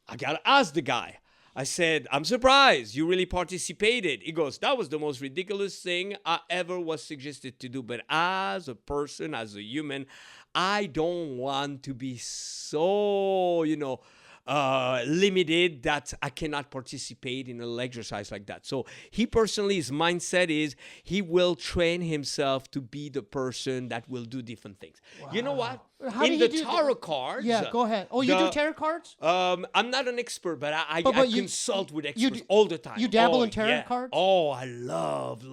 I gotta ask the guy. I said, I'm surprised you really participated. He goes, that was the most ridiculous thing I ever was suggested to do. But as a person, as a human, I don't want to be so, limited that I cannot participate in an exercise like that. So he personally, his mindset is he will train himself to be the person that will do different things. Wow. You know what? How in do the you do tarot cards. Yeah, go ahead. Oh, you do tarot cards? I'm not an expert, but I you- consult with you experts do- all the time. you dabble in tarot yeah. cards? Oh, I love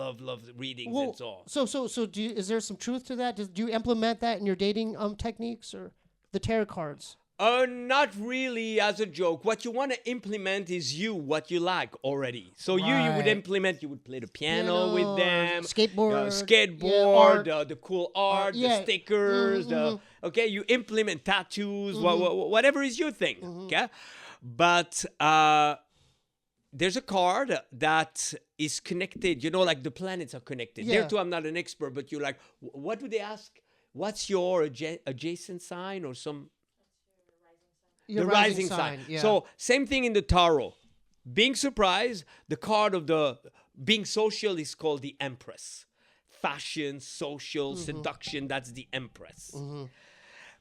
readings and so on. So is there some truth to that? Do you implement that in your dating techniques or the tarot cards? Not really as a joke. What you want to implement is what you like already. So you would Right. implement, you would play the piano with them. skateboard, art, the cool art, yeah. the stickers. Okay, you implement tattoos, whatever is your thing. Okay, but there's a card that is connected. Like the planets are connected. Yeah. There too, I'm not an expert, but you're like, what do they ask? What's your adjacent sign or some? Your The rising sign. Yeah. So same thing in the tarot. Being surprised, the card of the being social is called the Empress. Fashion, social, seduction, that's the Empress.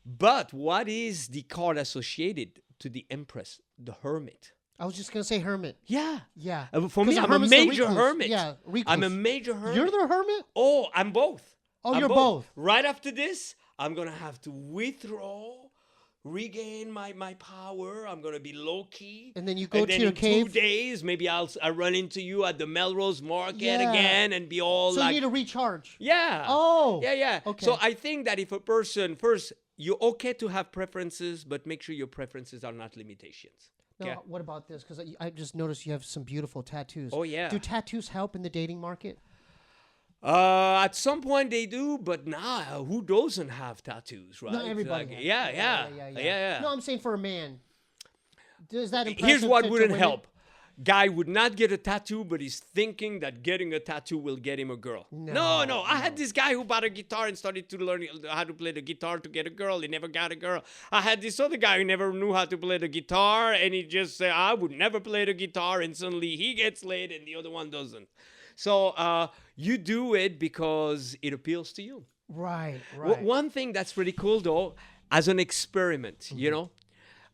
But what is the card associated to the Empress? The Hermit. I was just going to say hermit. Yeah. Yeah. For me, a I'm a hermit's the major recluse. hermit. Yeah, recluse. I'm a major hermit. You're the hermit? Oh, I'm both. Oh, I'm you're both. Right after this, I'm going to have to withdraw, regain my power. I'm going to be low key. And then you go to your in cave. 2 days, maybe I'll run into you at the Melrose Market Yeah. again and be all So like. you need to recharge. Yeah. Oh. Yeah. Okay. So I think that if a person, first, you're okay to have preferences, but make sure your preferences are not limitations. Now, Okay. what about this? Because I just noticed you have some beautiful tattoos. Oh, yeah. Do tattoos help in the dating market? At some point they do, but now who doesn't have tattoos, right? Not everybody. Like, has. yeah. No, I'm saying for a man. Does that impress Here's him what to wouldn't women? help. Guy would not get a tattoo, but he's thinking that getting a tattoo will get him a girl. No. I had this guy who bought a guitar and started to learn how to play the guitar to get a girl. He never got a girl. I had this other guy who never knew how to play the guitar, and he just said, I would never play the guitar, and suddenly he gets laid and the other one doesn't. So you do it because it appeals to you. Right. One thing that's pretty cool, though, as an experiment,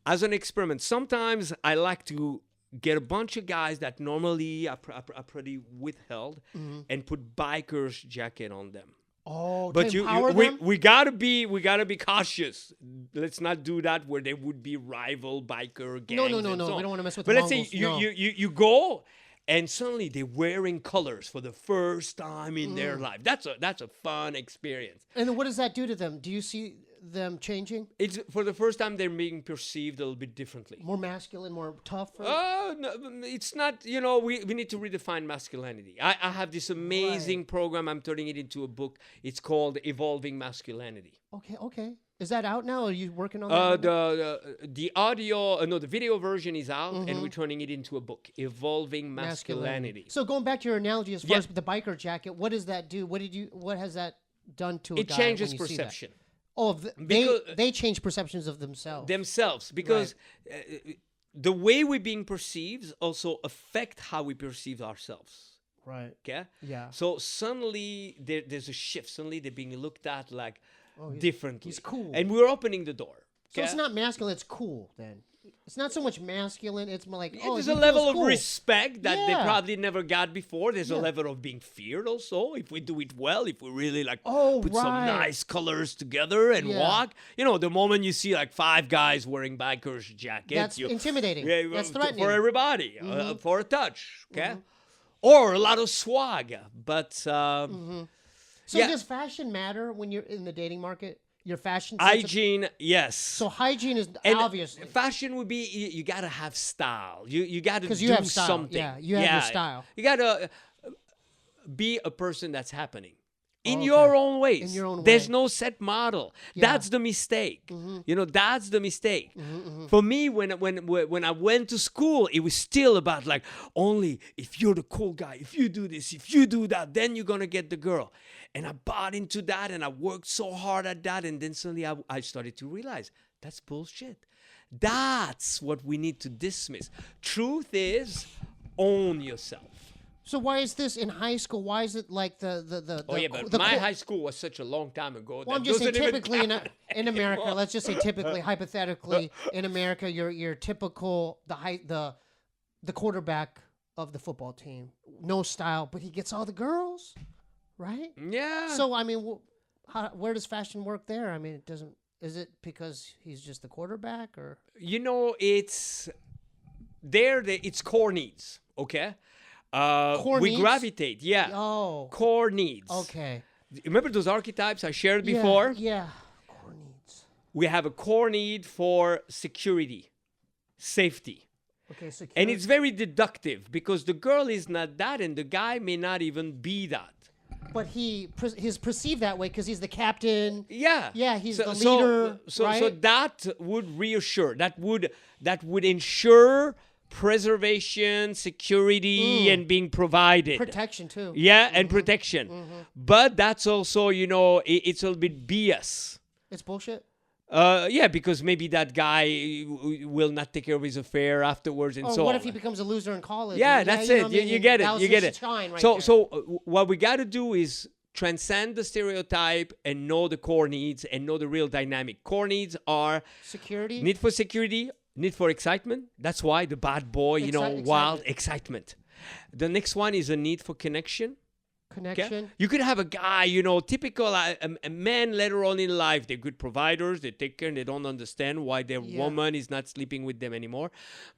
as an experiment, sometimes I like to get a bunch of guys that normally are pretty withheld and put biker's jacket on them. Oh, But to empower them? we gotta be cautious. Let's not do that where there would be rival biker gangs. No. and We so on. don't want to mess with But the let's say Mongols. you, No. you go and suddenly they're wearing colors for the first time in their life. That's a fun experience. And then what does that do to them? Do you see them changing? It's for the first time they're being perceived a little bit differently. More masculine, more tough? No, it's not, we need to redefine masculinity. I have this amazing program. I'm turning it into a book. It's called Evolving Masculinity. Okay. Is that out now? Are you working on that? The audio, no, the video version is out, and we're turning it into a book, Evolving Masculinity. So going back to your analogy as far as the biker jacket, what does that do? What has that done to a It guy changes when you see that? perception. Oh, Because- they change perceptions of themselves. Because the way we're being perceived also affect how we perceive ourselves. Right. Okay? Yeah. So suddenly there's a shift. Suddenly they're being looked at like differently. He's cool. And we're opening the door. So Okay? it's not masculine, it's cool then. It's not so much masculine, it's more like, There's he a level feels of cool. respect that they Yeah. probably never got before. There's a level of being feared also. If we do it well, if we really put some nice colors together and walk. The moment you see like 5 guys wearing bikers jackets. That's intimidating. That's threatening. For everybody, for a touch. Okay? Or a lot of swag. But So does fashion matter when you're in the dating market? Your fashion sense hygiene, yes. So hygiene is And obviously. fashion would be you gotta have style. You gotta do 'Cause you have style. something. Yeah, you have your style. You gotta be a person that's happening in your own ways. In your own There's way. no set model. Yeah. That's the mistake. That's the mistake. For me, when I went to school, it was still about like only if you're the cool guy, if you do this, if you do that, then you're gonna get the girl. And I bought into that and I worked so hard at that. And then suddenly I started to realize that's bullshit. That's what we need to dismiss. Truth is, own yourself. So why is this in high school? Why is it like the Oh, yeah, but my high school was such a long time ago. Well, I'm just saying typically in America, let's just say typically, hypothetically, in America, you're typical, the quarterback of the football team. No style, but he gets all the girls, right? Yeah. So, I mean, where does fashion work there? I mean, it doesn't, is it because he's just the quarterback or? It's it's core needs, okay? Core we needs? gravitate, yeah. Oh. Core needs. Okay. Remember those archetypes I shared before? Yeah. Core needs. We have a core need for security, safety. Okay, security. And it's very deductive because the girl is not that and the guy may not even be that. But he's perceived that way because he's the captain. Yeah. Yeah, he's the leader, So right? that would reassure. That would ensure preservation, security, and being provided. Protection, too. Yeah, and protection. But that's also, it's a little bit BS. It's bullshit. Yeah, because maybe that guy will not take care of his affair afterwards and so on. What if he becomes a loser in college? Yeah, And, that's you know it. what I mean? You get That it. was You get his it. shine right So, there. so what we got to do is transcend the stereotype and know the core needs and know the real dynamic. Core needs are security. need for security, need for excitement. That's why the bad boy, wild excitement. The next one is a need for connection. Connection. Okay? You could have a guy, typical a man later on in life. They're good providers. They take care and they don't understand why their woman is not sleeping with them anymore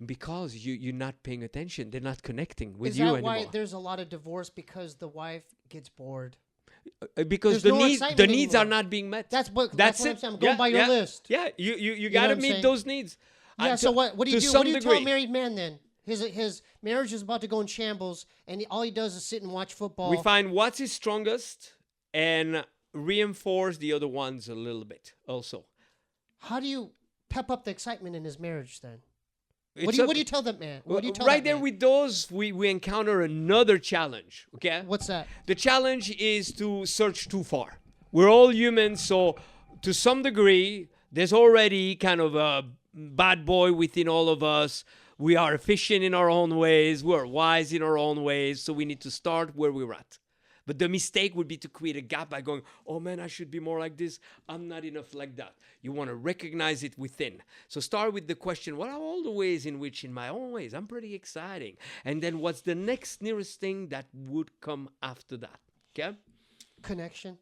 because you're not paying attention. They're not connecting with you anymore. Is that why there's a lot of divorce because the wife gets bored? Because There's no the excitement needs are anymore. not being met. That's what it. I'm saying. I'm going by your list. Yeah, you know got what to I'm meet saying? those needs. Yeah. So what do you do? To What do you tell a degree. married man then? His marriage is about to go in shambles, and all he does is sit and watch football. We find what's his strongest and reinforce the other ones a little bit also. How do you pep up the excitement in his marriage then? It's What do you tell that man? What do you tell right that there man? with those, we encounter another challenge, okay? What's that? The challenge is to search too far. We're all humans, so to some degree, there's already kind of a bad boy within all of us. We are efficient in our own ways. We're wise in our own ways. So we need to start where we're at. But the mistake would be to create a gap by going, oh man, I should be more like this. I'm not enough like that. You want to recognize it within. So start with the question, what are all the ways in which in my own ways I'm pretty exciting? And then what's the next nearest thing that would come after that? Okay? Connection.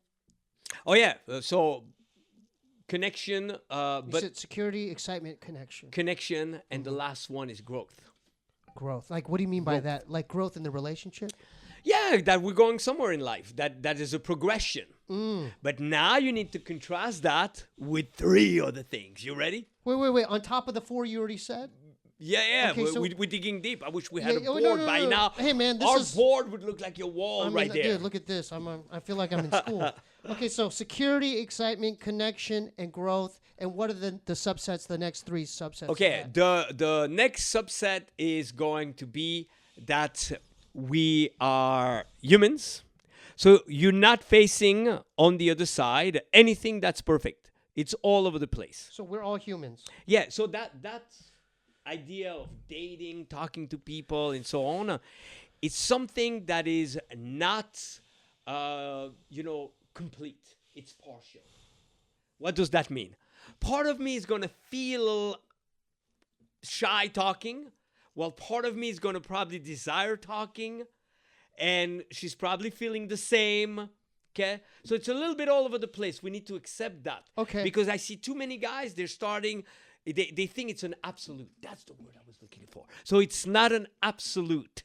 Oh yeah. So connection, You but said security, excitement, connection, connection, and the last one is growth. growth. Like, what do you mean by that? Like growth in the relationship? Yeah, that we're going somewhere in life. That is a progression. But now you need to contrast that with 3 other things. You ready? Wait. On top of the 4 you already said? Yeah. Okay, so- we're digging deep. I wish we had a oh, board no, by no. now. Hey, man, this our is- board would look like your wall I mean, right there. Dude, look at this. I feel like I'm in school. Okay, so security, excitement, connection, and growth. And what are the subsets, the next 3 subsets? of Okay, that? the next subset is going to be that we are humans. So you're not facing on the other side anything that's perfect. It's all over the place. So we're all humans. Yeah, so that's idea of dating, talking to people, and so on. It's something that is not, complete. It's partial. What does that mean? Part of me is going to feel shy talking, while part of me is going to probably desire talking, and she's probably feeling the same. Okay, so it's a little bit all over the place. We need to accept that. Okay. Because I see too many guys, they're starting, they think it's an absolute. That's the word I was looking for. So it's not an absolute.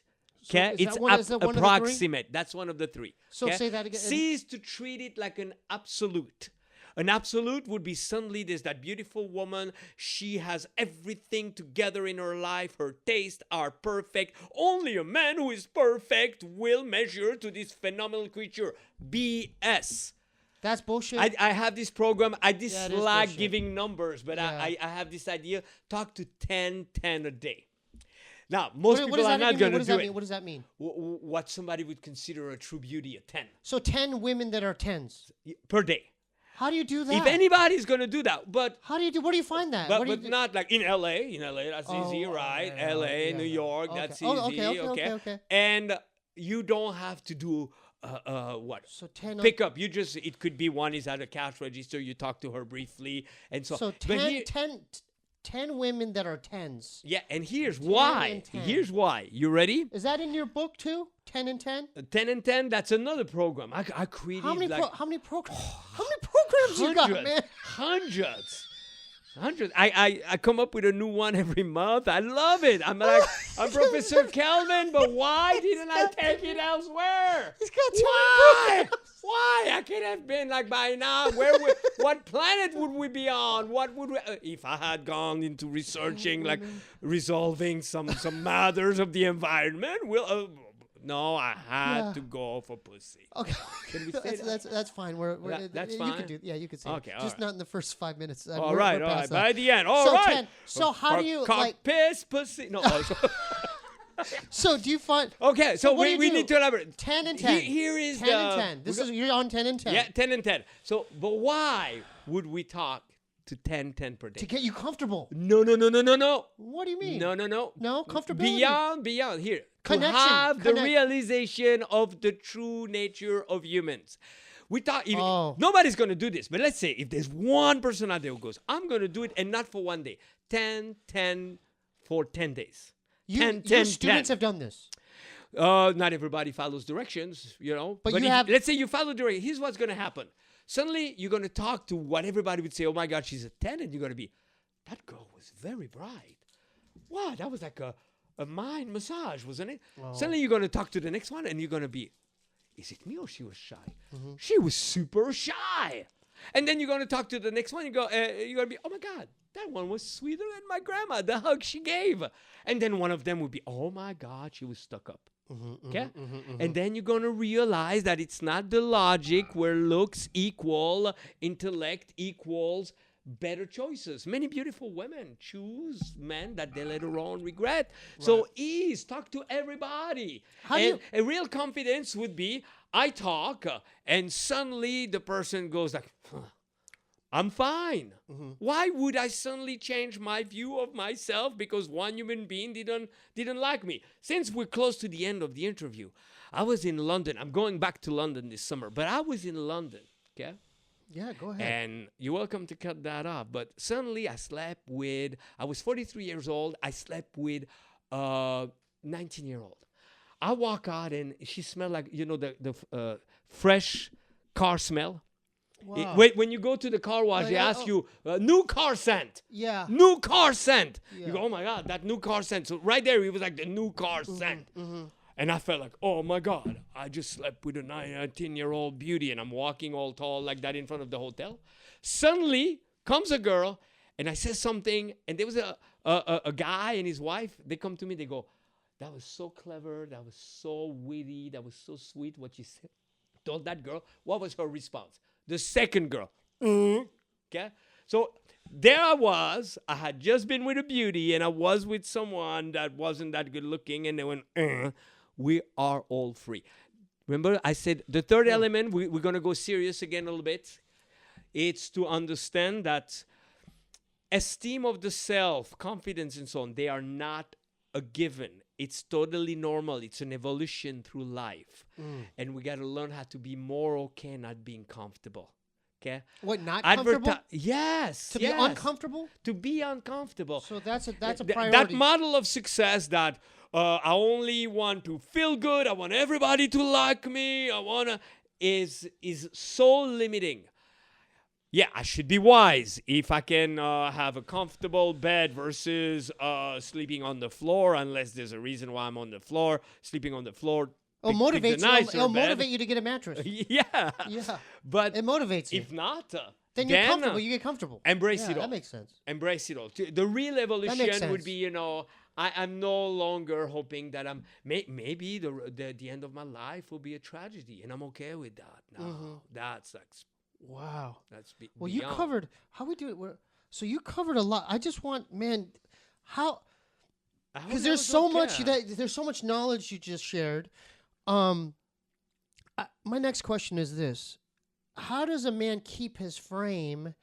Okay, is it's that one- is that one of the 3? approximate. That's one of the 3. So okay? say that again. Cease to treat it like an absolute. An absolute would be suddenly there's that beautiful woman. She has everything together in her life. Her tastes are perfect. Only a man who is perfect will measure to this phenomenal creature. BS. That's bullshit. I have this program. I it is dislike bullshit. giving numbers, but Yeah. I have this idea. Talk to 10 a day. Now, most what people does are that not mean? going What to does do that it. mean? What does that mean? What somebody would consider a true beauty, a 10 So 10 women that are 10s. per day. How do you do that? If anybody's going to do that, but How do you do? Where do you find that? But, What do you but do? not like in LA. In LA, that's easy, Oh, right? yeah, LA, yeah, New yeah. York, Okay. that's Oh, easy. okay. And you don't have to do what? So 10. Pick up. It could be one is at a cash register. You talk to her briefly, and so. So but 10 women that are 10s. yeah, and here's why. and 10. Here's why. You ready? Is that in your book too? 10 and 10? 10 and 10. That's another program. I created How many like how many programs you got, man? Hundreds. I come up with a new one every month. I love it. I'm like, I'm Professor Kelvin, but why didn't I take it elsewhere? He's got too Why? many programs. Why? I could have been like by now. What planet would we be on? What would we, if I had gone into researching, like resolving some matters of the environment? No, I had to go for pussy. Okay. Can we say that's fine. That's you fine? could do. Yeah, you could say. Okay, it. all Just right. not in the first 5 minutes. All right. By the end, all So right. 10. So how do you, cock, like- piss, pussy? No. So do you find? Okay, so what do we you do? need to elaborate. 10 and 10. Here is 10 and 10. You're on 10 and 10. Yeah, 10 and 10. So, but why would we talk to 10 per day? To get you comfortable. No. What do you mean? No. No comfortability. Beyond here. Connection. To have the Connect- realization of the true nature of humans. We thought nobody's going to do this, but let's say if there's one person out there who goes, I'm going to do it, and not for one day. 10 for 10 days. Your 10. students have done this. Not everybody follows directions, But you if- have- let's say you follow directions. Here's what's going to happen. Suddenly, you're going to talk to what everybody would say, oh my God, she's a 10. And you're going to be, that girl was very bright. Wow, that was like a mind massage, wasn't it? Oh. Suddenly, you're going to talk to the next one and you're going to be, is it me or she was shy? Mm-hmm. She was super shy. And then you're going to talk to the next one. You're going to be, oh my God, that one was sweeter than my grandma, the hug she gave. And then one of them would be, oh my God, she was stuck up. Okay? And then you're going to realize that it's not the logic where looks equal, intellect equals better choices. Many beautiful women choose men that they later on regret. So talk to everybody. A real confidence would be, I talk, and suddenly the person goes like, I'm fine. Why would I suddenly change my view of myself because one human being didn't like me? Since we're close to the end of the interview, I was in London. I'm going back to London this summer, but I was in London, okay? Yeah, go ahead. And you're welcome to cut that off. But suddenly I was 43 years old. I slept with a 19-year-old. I walk out and she smelled like, the fresh car smell. Wow. When you go to the car wash, they ask you, new car scent. Yeah. New car scent. Yeah. You go, oh my God, that new car scent. So right there, it was like the new car scent. And I felt like, oh my God, I just slept with a 19-year-old beauty and I'm walking all tall like that in front of the hotel. Suddenly comes a girl and I said something and there was a guy and his wife. They come to me, they go, that was so clever, that was so witty, that was so sweet what you said. Told that girl. What was her response? The second girl. Okay? So there I was. I had just been with a beauty and I was with someone that wasn't that good looking and they went, we are all free. Remember I said the third element, we're going to go serious again a little bit. It's to understand that esteem of the self, confidence and so on, they are not a given. It's totally normal. It's an evolution through life. And we got to learn how to be more okay not being comfortable. Okay? What, not comfortable? Yes. To be uncomfortable? To be uncomfortable. So that's a priority. That model of success that I only want to feel good, I want everybody to like me, is so limiting. Yeah, I should be wise if I can have a comfortable bed versus sleeping on the floor, unless there's a reason why I'm on the floor. Sleeping on the floor. It'll motivate you to get a mattress. Yeah. Yeah. But it motivates you. If not, then you're comfortable. You get comfortable. Embrace it all. That makes sense. Embrace it all. The real evolution would be, I'm no longer hoping that maybe the end of my life will be a tragedy, and I'm okay with that. No, that's like. Wow. That's well, beyond. you covered how we do it. So you covered a lot. I just want, man, how? Because there's so much there's so much knowledge you just shared. My next question is this: how does a man keep his frame?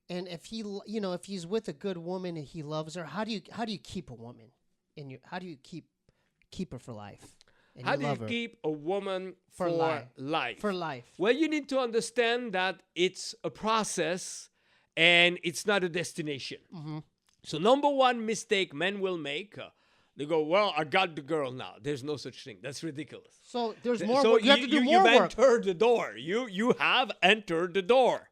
And if if he's with a good woman and he loves her, how do you keep a woman how do you keep her for life? How do you keep a woman for life? For life. Well, you need to understand that it's a process and it's not a destination. So number one mistake men will make, they go, well, I got the girl now. There's no such thing. That's ridiculous. So there's more work. You have to do more work. You've entered the door. You have entered the door.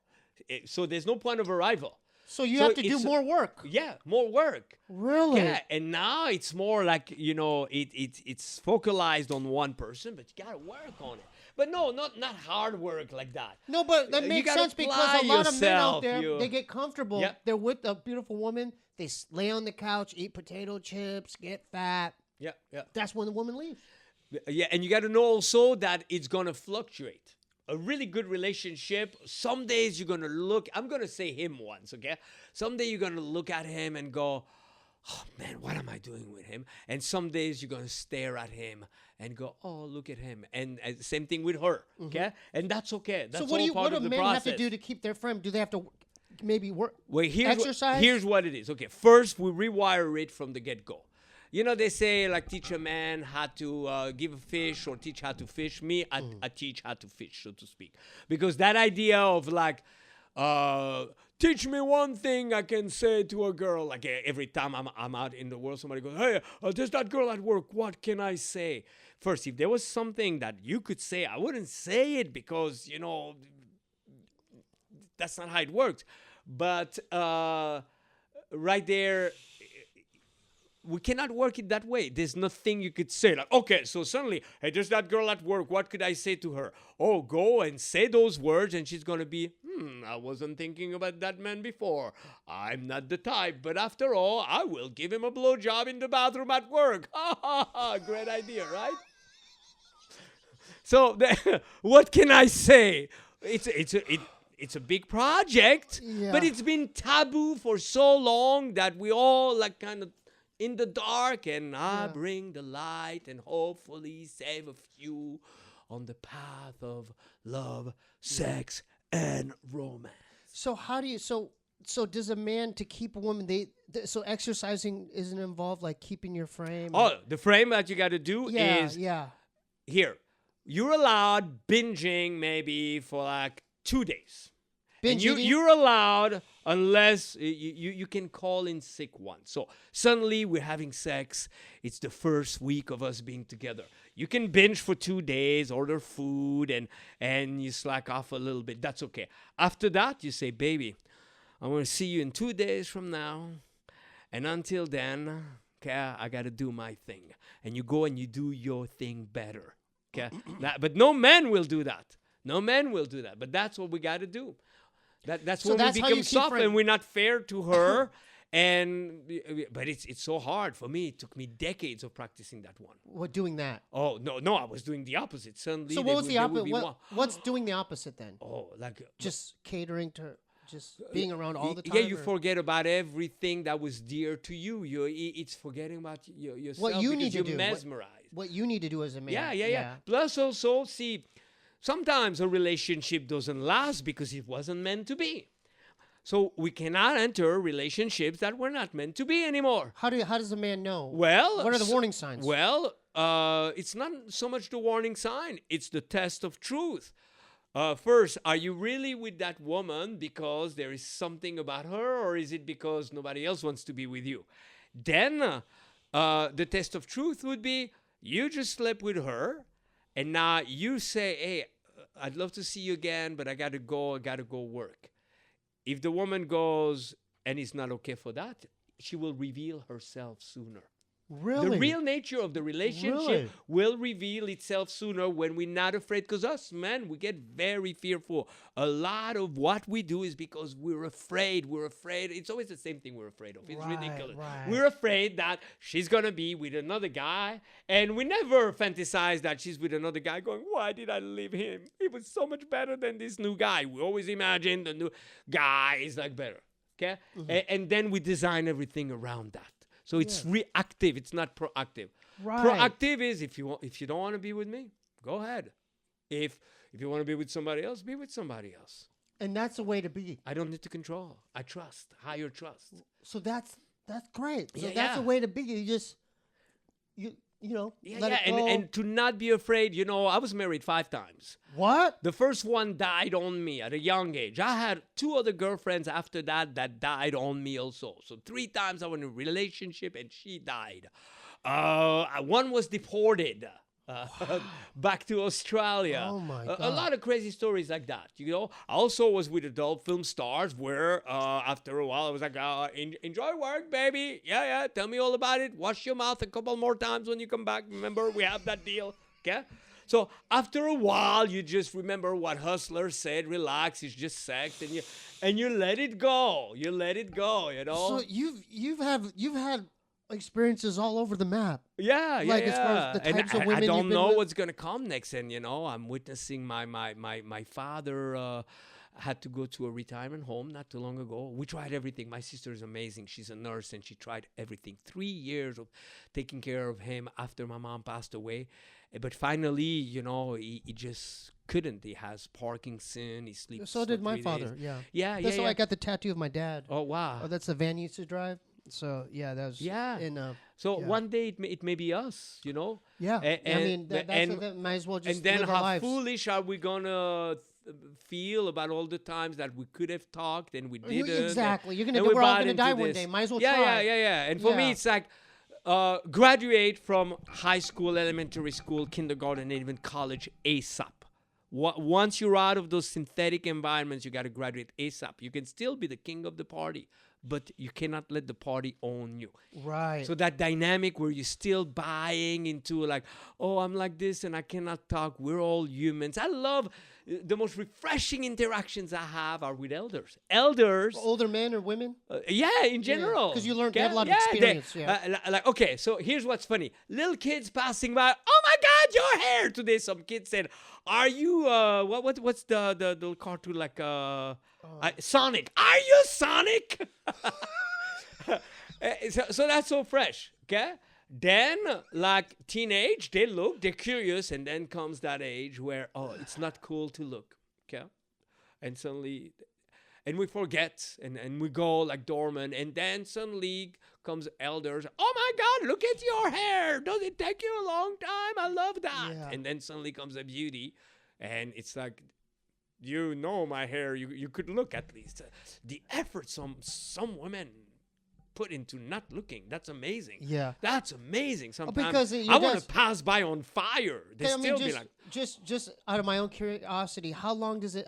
So there's no point of arrival. So you have to do more work. Yeah, more work. Really? Yeah, and now it's more like, it's focalized on one person, but you got to work on it. But no, not hard work like that. No, but that makes sense because a lot of men out there, they get comfortable. Yep. They're with a beautiful woman. They lay on the couch, eat potato chips, get fat. Yeah, yeah. That's when the woman leaves. Yeah, and you got to know also that it's going to fluctuate. A really good relationship, some days you're going to look, I'm going to say him once, okay? Someday you're going to look at him and go, oh, man, what am I doing with him? And some days you're going to stare at him and go, oh, look at him. And same thing with her, okay? And that's okay. That's so what do men have to do to keep their frame? Do they have to maybe work, exercise? Here's what it is. Okay, first we rewire it from the get-go. They say, like, teach a man how to give a fish or teach how to fish. Me, I teach how to fish, so to speak. Because that idea of, like, teach me one thing I can say to a girl. Like, every time I'm out in the world, somebody goes, hey, there's that girl at work. What can I say? First, if there was something that you could say, I wouldn't say it because, that's not how it works. But right there, we cannot work it that way. There's nothing you could say. Like, okay, so suddenly, hey, there's that girl at work. What could I say to her? Oh, go and say those words, and she's going to be, I wasn't thinking about that man before. I'm not the type, but after all, I will give him a blowjob in the bathroom at work. Ha, ha, ha. Great idea, right? So, what can I say? It's a big project, but it's been taboo for so long that we all, like, kind of in the dark, and I bring the light and hopefully save a few on the path of love, sex, and romance. So how do you so does a man, to keep a woman, so exercising isn't involved, like keeping your frame? Oh, the frame that you got to do is here. You're allowed binging maybe for like 2 days. Binge eating? You're allowed unless you can call in sick once. So suddenly we're having sex. It's the first week of us being together. You can binge for 2 days, order food, and you slack off a little bit. That's okay. After that, you say, baby, I'm going to see you in 2 days from now. And until then, okay, I got to do my thing. And you go and you do your thing better. Okay? But no man will do that. No man will do that. But that's what we got to do. That's So when that's we how you become keep soft friend- and we're not fair to her. But it's so hard for me. It took me decades of practicing that one. What, doing that? Oh, no, I was doing the opposite. Suddenly, So what was the opposite? What's doing the opposite then? Oh, like Just catering to, just being around all the time? Yeah, you or- forget about everything that was dear to you. It's forgetting about yourself. What you because need to you're do. mesmerized. What you need to do as a man. Yeah. Plus also, see, sometimes a relationship doesn't last because it wasn't meant to be. So we cannot enter relationships that were not meant to be anymore. How does a man know? Well, what are the warning signs? Well, it's not so much the warning sign. It's the test of truth. First, are you really with that woman because there is something about her, or is it because nobody else wants to be with you? Then the test of truth would be you just slept with her, and now you say, hey, I'd love to see you again, but I got to go work. If the woman goes and is not okay for that, she will reveal herself sooner. Really? The real nature of the relationship Really? will reveal itself sooner when we're not afraid. Because us men, we get very fearful. A lot of what we do is because we're afraid. We're afraid. It's always the same thing we're afraid of. It's Right, ridiculous. right. We're afraid that she's going to be with another guy. And we never fantasize that she's with another guy going, why did I leave him? He was so much better than this new guy. We always imagine the new guy is like better. Okay? And then we design everything around that. So it's reactive. It's not proactive. Right. Proactive is if you don't want to be with me, go ahead. If you want to be with somebody else, be with somebody else. And that's the way to be. I don't need to control. I trust. Higher trust. So that's great. So Yeah, that's yeah. the way to be. You just you know, let it go. And to not be afraid. I was married 5 times. What? The first one died on me at a young age. I had 2 other girlfriends after that died on me also. So 3 times I was in a relationship and she died. One was deported back to Australia. Oh my A God. lot of crazy stories like that. I also was with adult film stars where after a while I was like, enjoy work, baby. Yeah. Tell me all about it. Wash your mouth a couple more times when you come back. Remember, we have that deal. Okay? So after a while, you just remember what Hustler said. Relax, it's just sex, and you let it go. You let it go. So you've had experiences all over the map. Yeah. Like, as far as the types of women I don't you've been know with? what's gonna come next, and I'm witnessing my father had to go to a retirement home not too long ago. We tried everything. My sister is amazing. She's a nurse, and she tried everything. 3 years of taking care of him after my mom passed away. But finally, he just couldn't. He has Parkinson. He sleeps. So for did my 3 days. father. Yeah. Yeah. That's why I got the tattoo of my dad. Oh wow. Oh, that's the van he used to drive. So yeah, that was So yeah. one day it may be us, Yeah. I mean, and that might as well just and then live our how lives. foolish are we gonna feel about all the times that we could have talked and we didn't? Exactly. You're and we're all bought gonna into die one this. day. Might as well yeah, try. Yeah. And for me, Yeah. it's like graduate from high school, elementary school, kindergarten, and even college ASAP. Once you're out of those synthetic environments, you got to graduate ASAP. You can still be the king of the party, but you cannot let the party own you. Right. So that dynamic where you're still buying into like, oh, I'm like this and I cannot talk. We're all humans. I love the most refreshing interactions I have are with elders. Elders. Older men or women? Yeah, in general. 'cause you learn- you have a lot of they- experience, yeah. like, okay, so here's what's funny. Little kids passing by, oh my God, your hair. Today some kid said, are you, what's the little cartoon like, Sonic. Are you Sonic? So that's so fresh, okay? Then, like teenage, they're curious, and then comes that age where, it's not cool to look, okay? And suddenly, and we forget, and we go like dormant, and then suddenly comes elders, oh my God, look at your hair. Does it take you a long time? I love that. Yeah. And then suddenly comes a beauty, and it's like, you know my hair. You could look at least. The effort some women put into not looking. That's amazing. Yeah. That's amazing. Sometimes because I want to pass by on fire. They I mean, still be like, just out of my own curiosity, how long did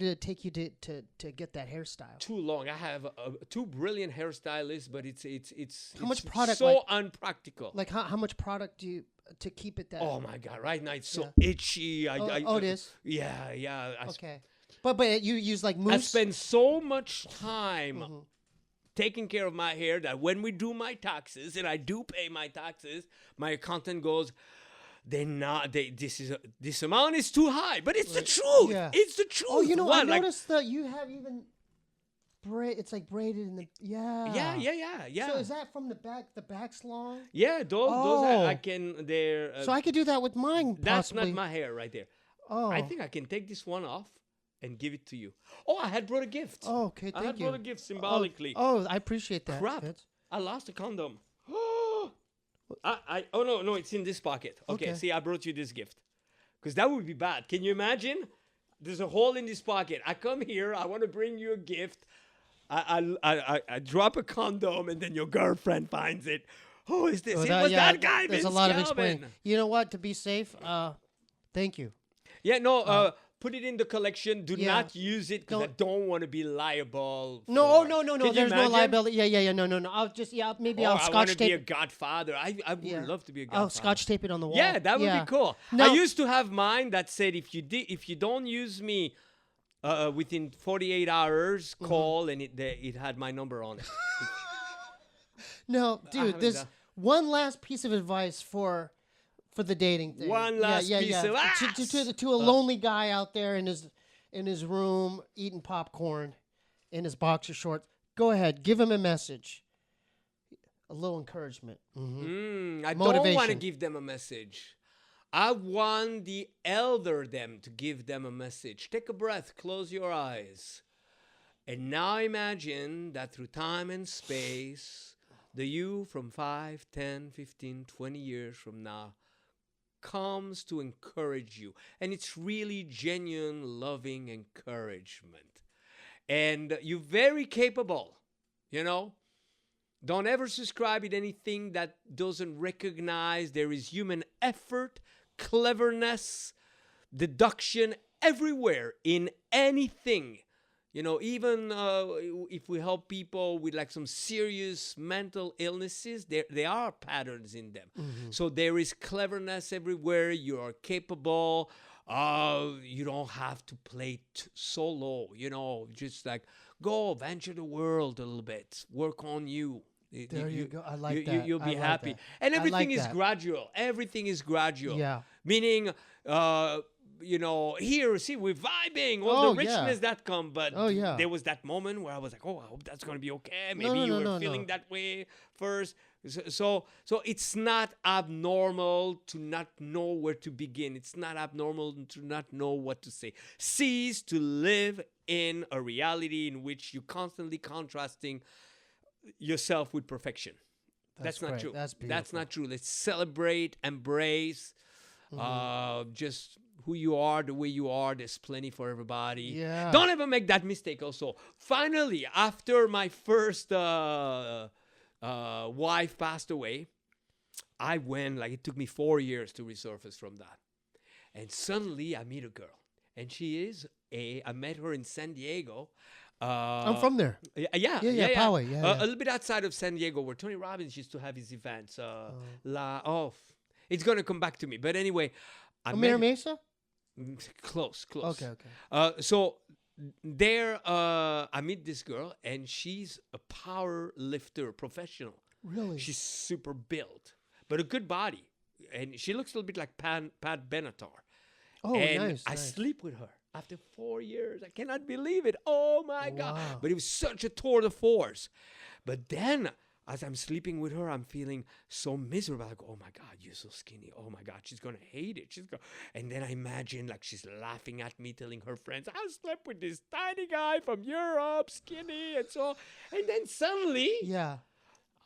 it take you to get that hairstyle? too long. I have two brilliant hairstylists, but it's How much product, so like- unpractical. Like how much product do you to keep it that? Oh my god! Right now it's so Yeah. itchy. It is. Yeah. Okay, but you use like mousse. I spend so much time Mm-hmm. taking care of my hair that when we do my taxes, and I do pay my taxes, my accountant goes, this amount is too high. But it's the truth. Yeah. It's the truth. Oh, you know, I What, like- noticed that you have even it's like braided in the Yeah. So is that from the back? The back's long. Yeah, those Oh. I can. They're. So I could do that with mine. That's possibly. not my hair right there. Oh. I think I can take this one off and give it to you. Oh, I had brought a gift. Oh, okay. I had Thank you. brought a gift symbolically. Oh, I appreciate that. Crap! Vince. I lost a condom. Oh no, it's in this pocket. Okay, Okay. see, I brought you this gift because that would be bad. Can you imagine? There's a hole in this pocket. I come here. I want to bring you a gift. I drop a condom and then your girlfriend finds it. Who is this? Oh, It was that guy. There's a Vince lot of Kelvin. explaining. You know what? To be safe, thank you. Yeah, no. Put it in the collection. Do Yeah. not use it because I don't want to be liable. No, for- no. Can you There's no imagine? liability. Yeah. No. I'll just maybe Or I'll I want scotch to be a tape. godfather. I would Yeah. love to be a godfather. I'll scotch tape it on the wall. Yeah, that would be cool. No. I used to have mine that said if you don't use me within 48 hours, Mm-hmm. call, and it had my number on it. No, dude. haven't There's done- one last piece of advice for the dating thing. One last piece of to a lonely guy out there in his room eating popcorn in his boxer shorts. Go ahead, give him a message. A little encouragement. I don't want to Motivation. give them a message. I want the elder them to give them a message. Take a breath, close your eyes. And now imagine that through time and space, the you from 5, 10, 15, 20 years from now comes to encourage you. And it's really genuine, loving encouragement. And you're very capable, you know. Don't ever subscribe to anything that doesn't recognize there is human effort, cleverness, deduction everywhere in anything. You know, even if we help people with like some serious mental illnesses, there are patterns in them. So there is cleverness everywhere. You are capable. You don't have to play solo. You know, just like go venture the world a little bit. Work on you. There you go. I like that. You'll I be like happy. that. And I everything like is that. gradual. Everything is gradual. Yeah. Meaning, you know, here, see, we're vibing. All the Oh, yeah. richness that come. But Oh, yeah. there was that moment where I was like, oh, I hope that's going to be okay. No, Maybe no, you no, were no, feeling no. that way first. So it's not abnormal to not know where to begin. It's not abnormal to not know what to say. Cease to live in a reality in which you're constantly contrasting yourself with perfection. That's not great. true. That's That's beautiful. not true. Let's celebrate, embrace, just who you are, the way you are. There's plenty for everybody. Yeah. Don't ever make that mistake. Also, finally, after my first wife passed away, I went like it took me 4 years to resurface from that, and suddenly I meet a girl, and she is I met her in San Diego. I'm from there. Yeah, Poway, yeah. A little bit outside of San Diego, where Tony Robbins used to have his events. It's gonna come back to me, but anyway, I Mira met Mesa? close. Okay. So there, I meet this girl, and she's a power lifter, professional. Really? She's super built, but a good body, and she looks a little bit like Pat Benatar. Oh, And nice. I nice. sleep with her after 4 years. I cannot believe it. Oh my God. Wow. But it was such a tour de force. But then as I'm sleeping with her, I'm feeling so miserable. Like, oh my God, you're so skinny. Oh my God, she's going to hate it. And then I imagine like she's laughing at me, telling her friends, I slept with this tiny guy from Europe, skinny and so. And then suddenly Yeah.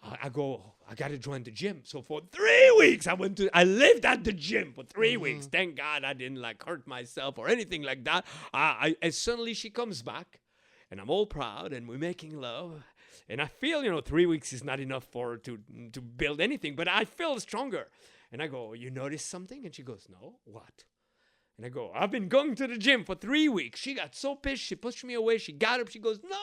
I go, I got to join the gym. So for 3 weeks, I lived at the gym for 3 weeks. Thank God I didn't like hurt myself or anything like that. And suddenly she comes back and I'm all proud and we're making love. And I feel, 3 weeks is not enough for her to build anything, but I feel stronger. And I go, you notice something? And she goes, no, what? And I go, I've been going to the gym for 3 weeks. She got so pissed. She pushed me away. She got up. She goes, no.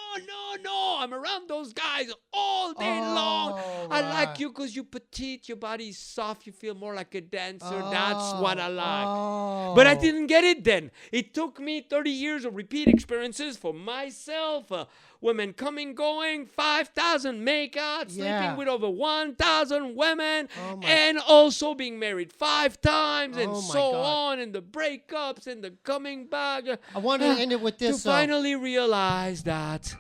I'm around those guys all day long. I like you because you're petite. Your body's soft. You feel more like a dancer. That's what I like. But I didn't get it then. It took me 30 years of repeat experiences for myself. Women coming, going, 5,000 makeouts, sleeping with over 1,000 women, and also being married 5 times, and on, and the breakups, and the coming back. I want to end it with this. To finally realize that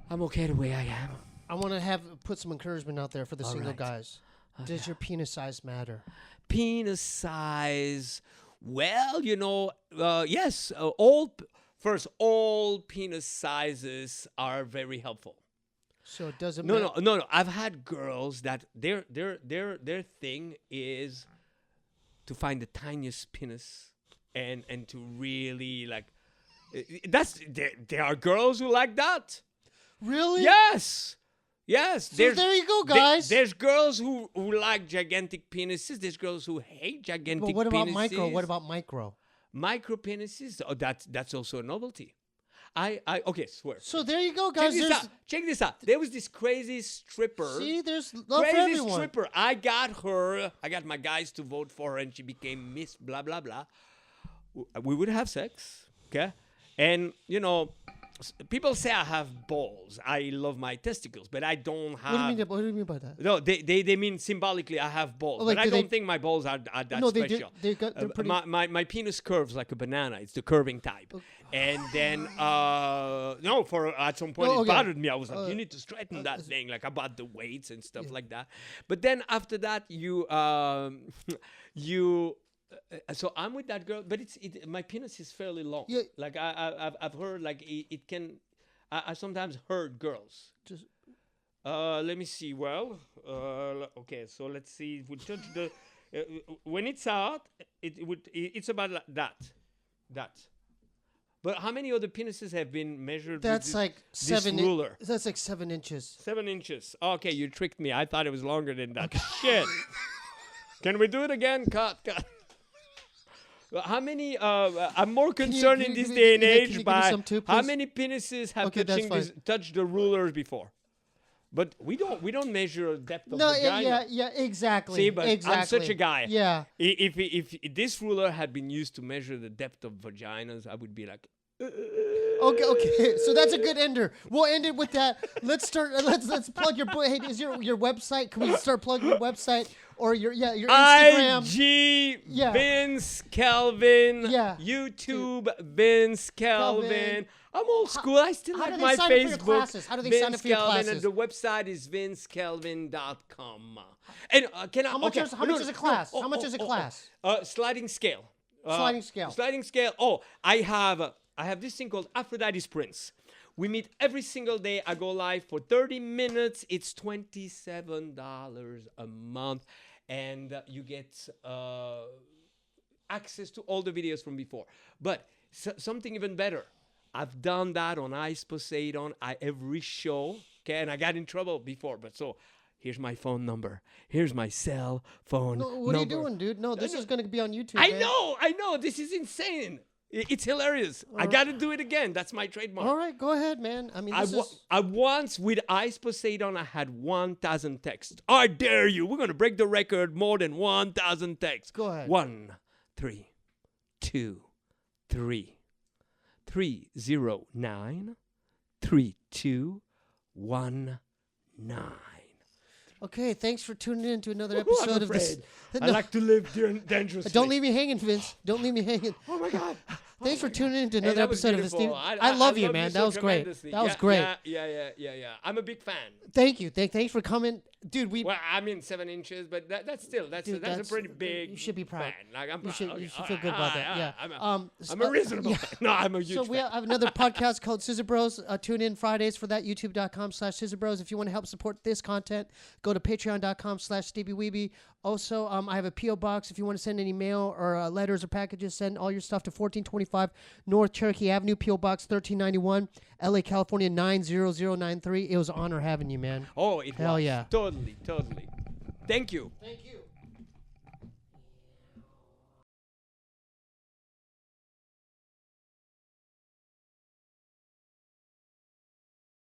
I'm okay the way I am. I want to put some encouragement out there for the single guys. Does your penis size matter? Penis size, well, yes, all penis sizes are very helpful. So it doesn't matter. No. I've had girls that their thing is to find the tiniest penis and to really like. There are girls who like that. Really? Yes. So there you go, guys. There's girls who like gigantic penises. There's girls who hate gigantic penises. But what about micro? What about micro? Micro penises? Oh, that's also a novelty. Okay, swear. So there you go, guys. Check this out. There was this crazy stripper. See, there's love for everyone. Stripper. I got my guys to vote for her, and she became Miss blah blah blah. We would have sex, okay? And people say I have balls. I love my testicles, but I don't have. What do you mean by that? No, they mean symbolically I have balls, but I don't think my balls are that special. They're pretty. My penis curves like a banana. It's the curving type. And then at some point it bothered me. I was like, you need to straighten that thing, like about the weights and stuff like that. But then after that, so I'm with that girl, but my penis is fairly long. Yeah. Like I've heard like it can. I sometimes heard girls. Let me see. Well, okay. So let's see. We'll touch the when it's out. It's about that. But how many other penises have been measured? That's with like this ruler. That's like 7 inches. 7 inches. Okay, you tricked me. I thought it was longer than that. Shit. Can we do it again? Cut. How many? I'm more concerned in this day and age by how many penises have touched the rulers before. But we don't measure depth of vagina. Yeah, exactly. See, but exactly. I'm such a guy. Yeah. If this ruler had been used to measure the depth of vaginas, I would be like. Okay. So that's a good ender. We'll end it with that. Let's start. Let's plug your. Hey, is your website? Can we start plugging your website or your Instagram? IG Vince Kelvin. Yeah. YouTube Vince Kelvin. I'm old school. I still like my Facebook. How do they sign up for your classes? And the website is vincekelvin.com. And how much is a class? How much is a class? Sliding scale. Sliding scale. Oh, I have this thing called Aphrodite's Prince. We meet every single day. I go live for 30 minutes. It's $27 a month. And you get access to all the videos from before. But something even better. I've done that on Ice Poseidon every show. Okay, and I got in trouble before. But so here's my phone number. Here's my cell phone number. What are you doing, dude? No, this is going to be on YouTube. I know. This is insane. It's hilarious. I got to do it again. That's my trademark. All right, go ahead, man. I mean, I once with Ice Poseidon, I had 1,000 texts. I dare you. We're going to break the record. More than 1,000 texts. Go ahead. 1, 3, 2, 3, 309 3219. Okay, thanks for tuning in to another episode I'm of this. I like to live dangerously. Don't leave me hanging, Vince. Don't leave me hanging. Oh my God. Thanks for tuning in to Hey, another that was episode of the beautiful. Steve. I love you, man. so That was great. tremendously. That was great. Yeah. I'm a big fan. Thank you. Thanks for coming, dude. Well, I mean 7 inches, but that's Dude, a pretty big. You should be proud. fan. Like, I'm You should, proud. you should feel good about that. Yeah. I'm a reasonable. yeah. fan. No, I'm a huge So fan. we have another podcast called Scissor Bros. Tune in Fridays for that. YouTube.com/Scissor Bros. If you want to help support this content, go to Patreon.com/Steebee Weebee. Also, I have a P.O. box. If you want to send any mail or letters or packages, send all your stuff to 1425 North Cherokee Avenue, P.O. Box 1391, LA, California 90093. It was an honor having you, man. Oh, it Hell was. yeah. Totally. Thank you. Thank you.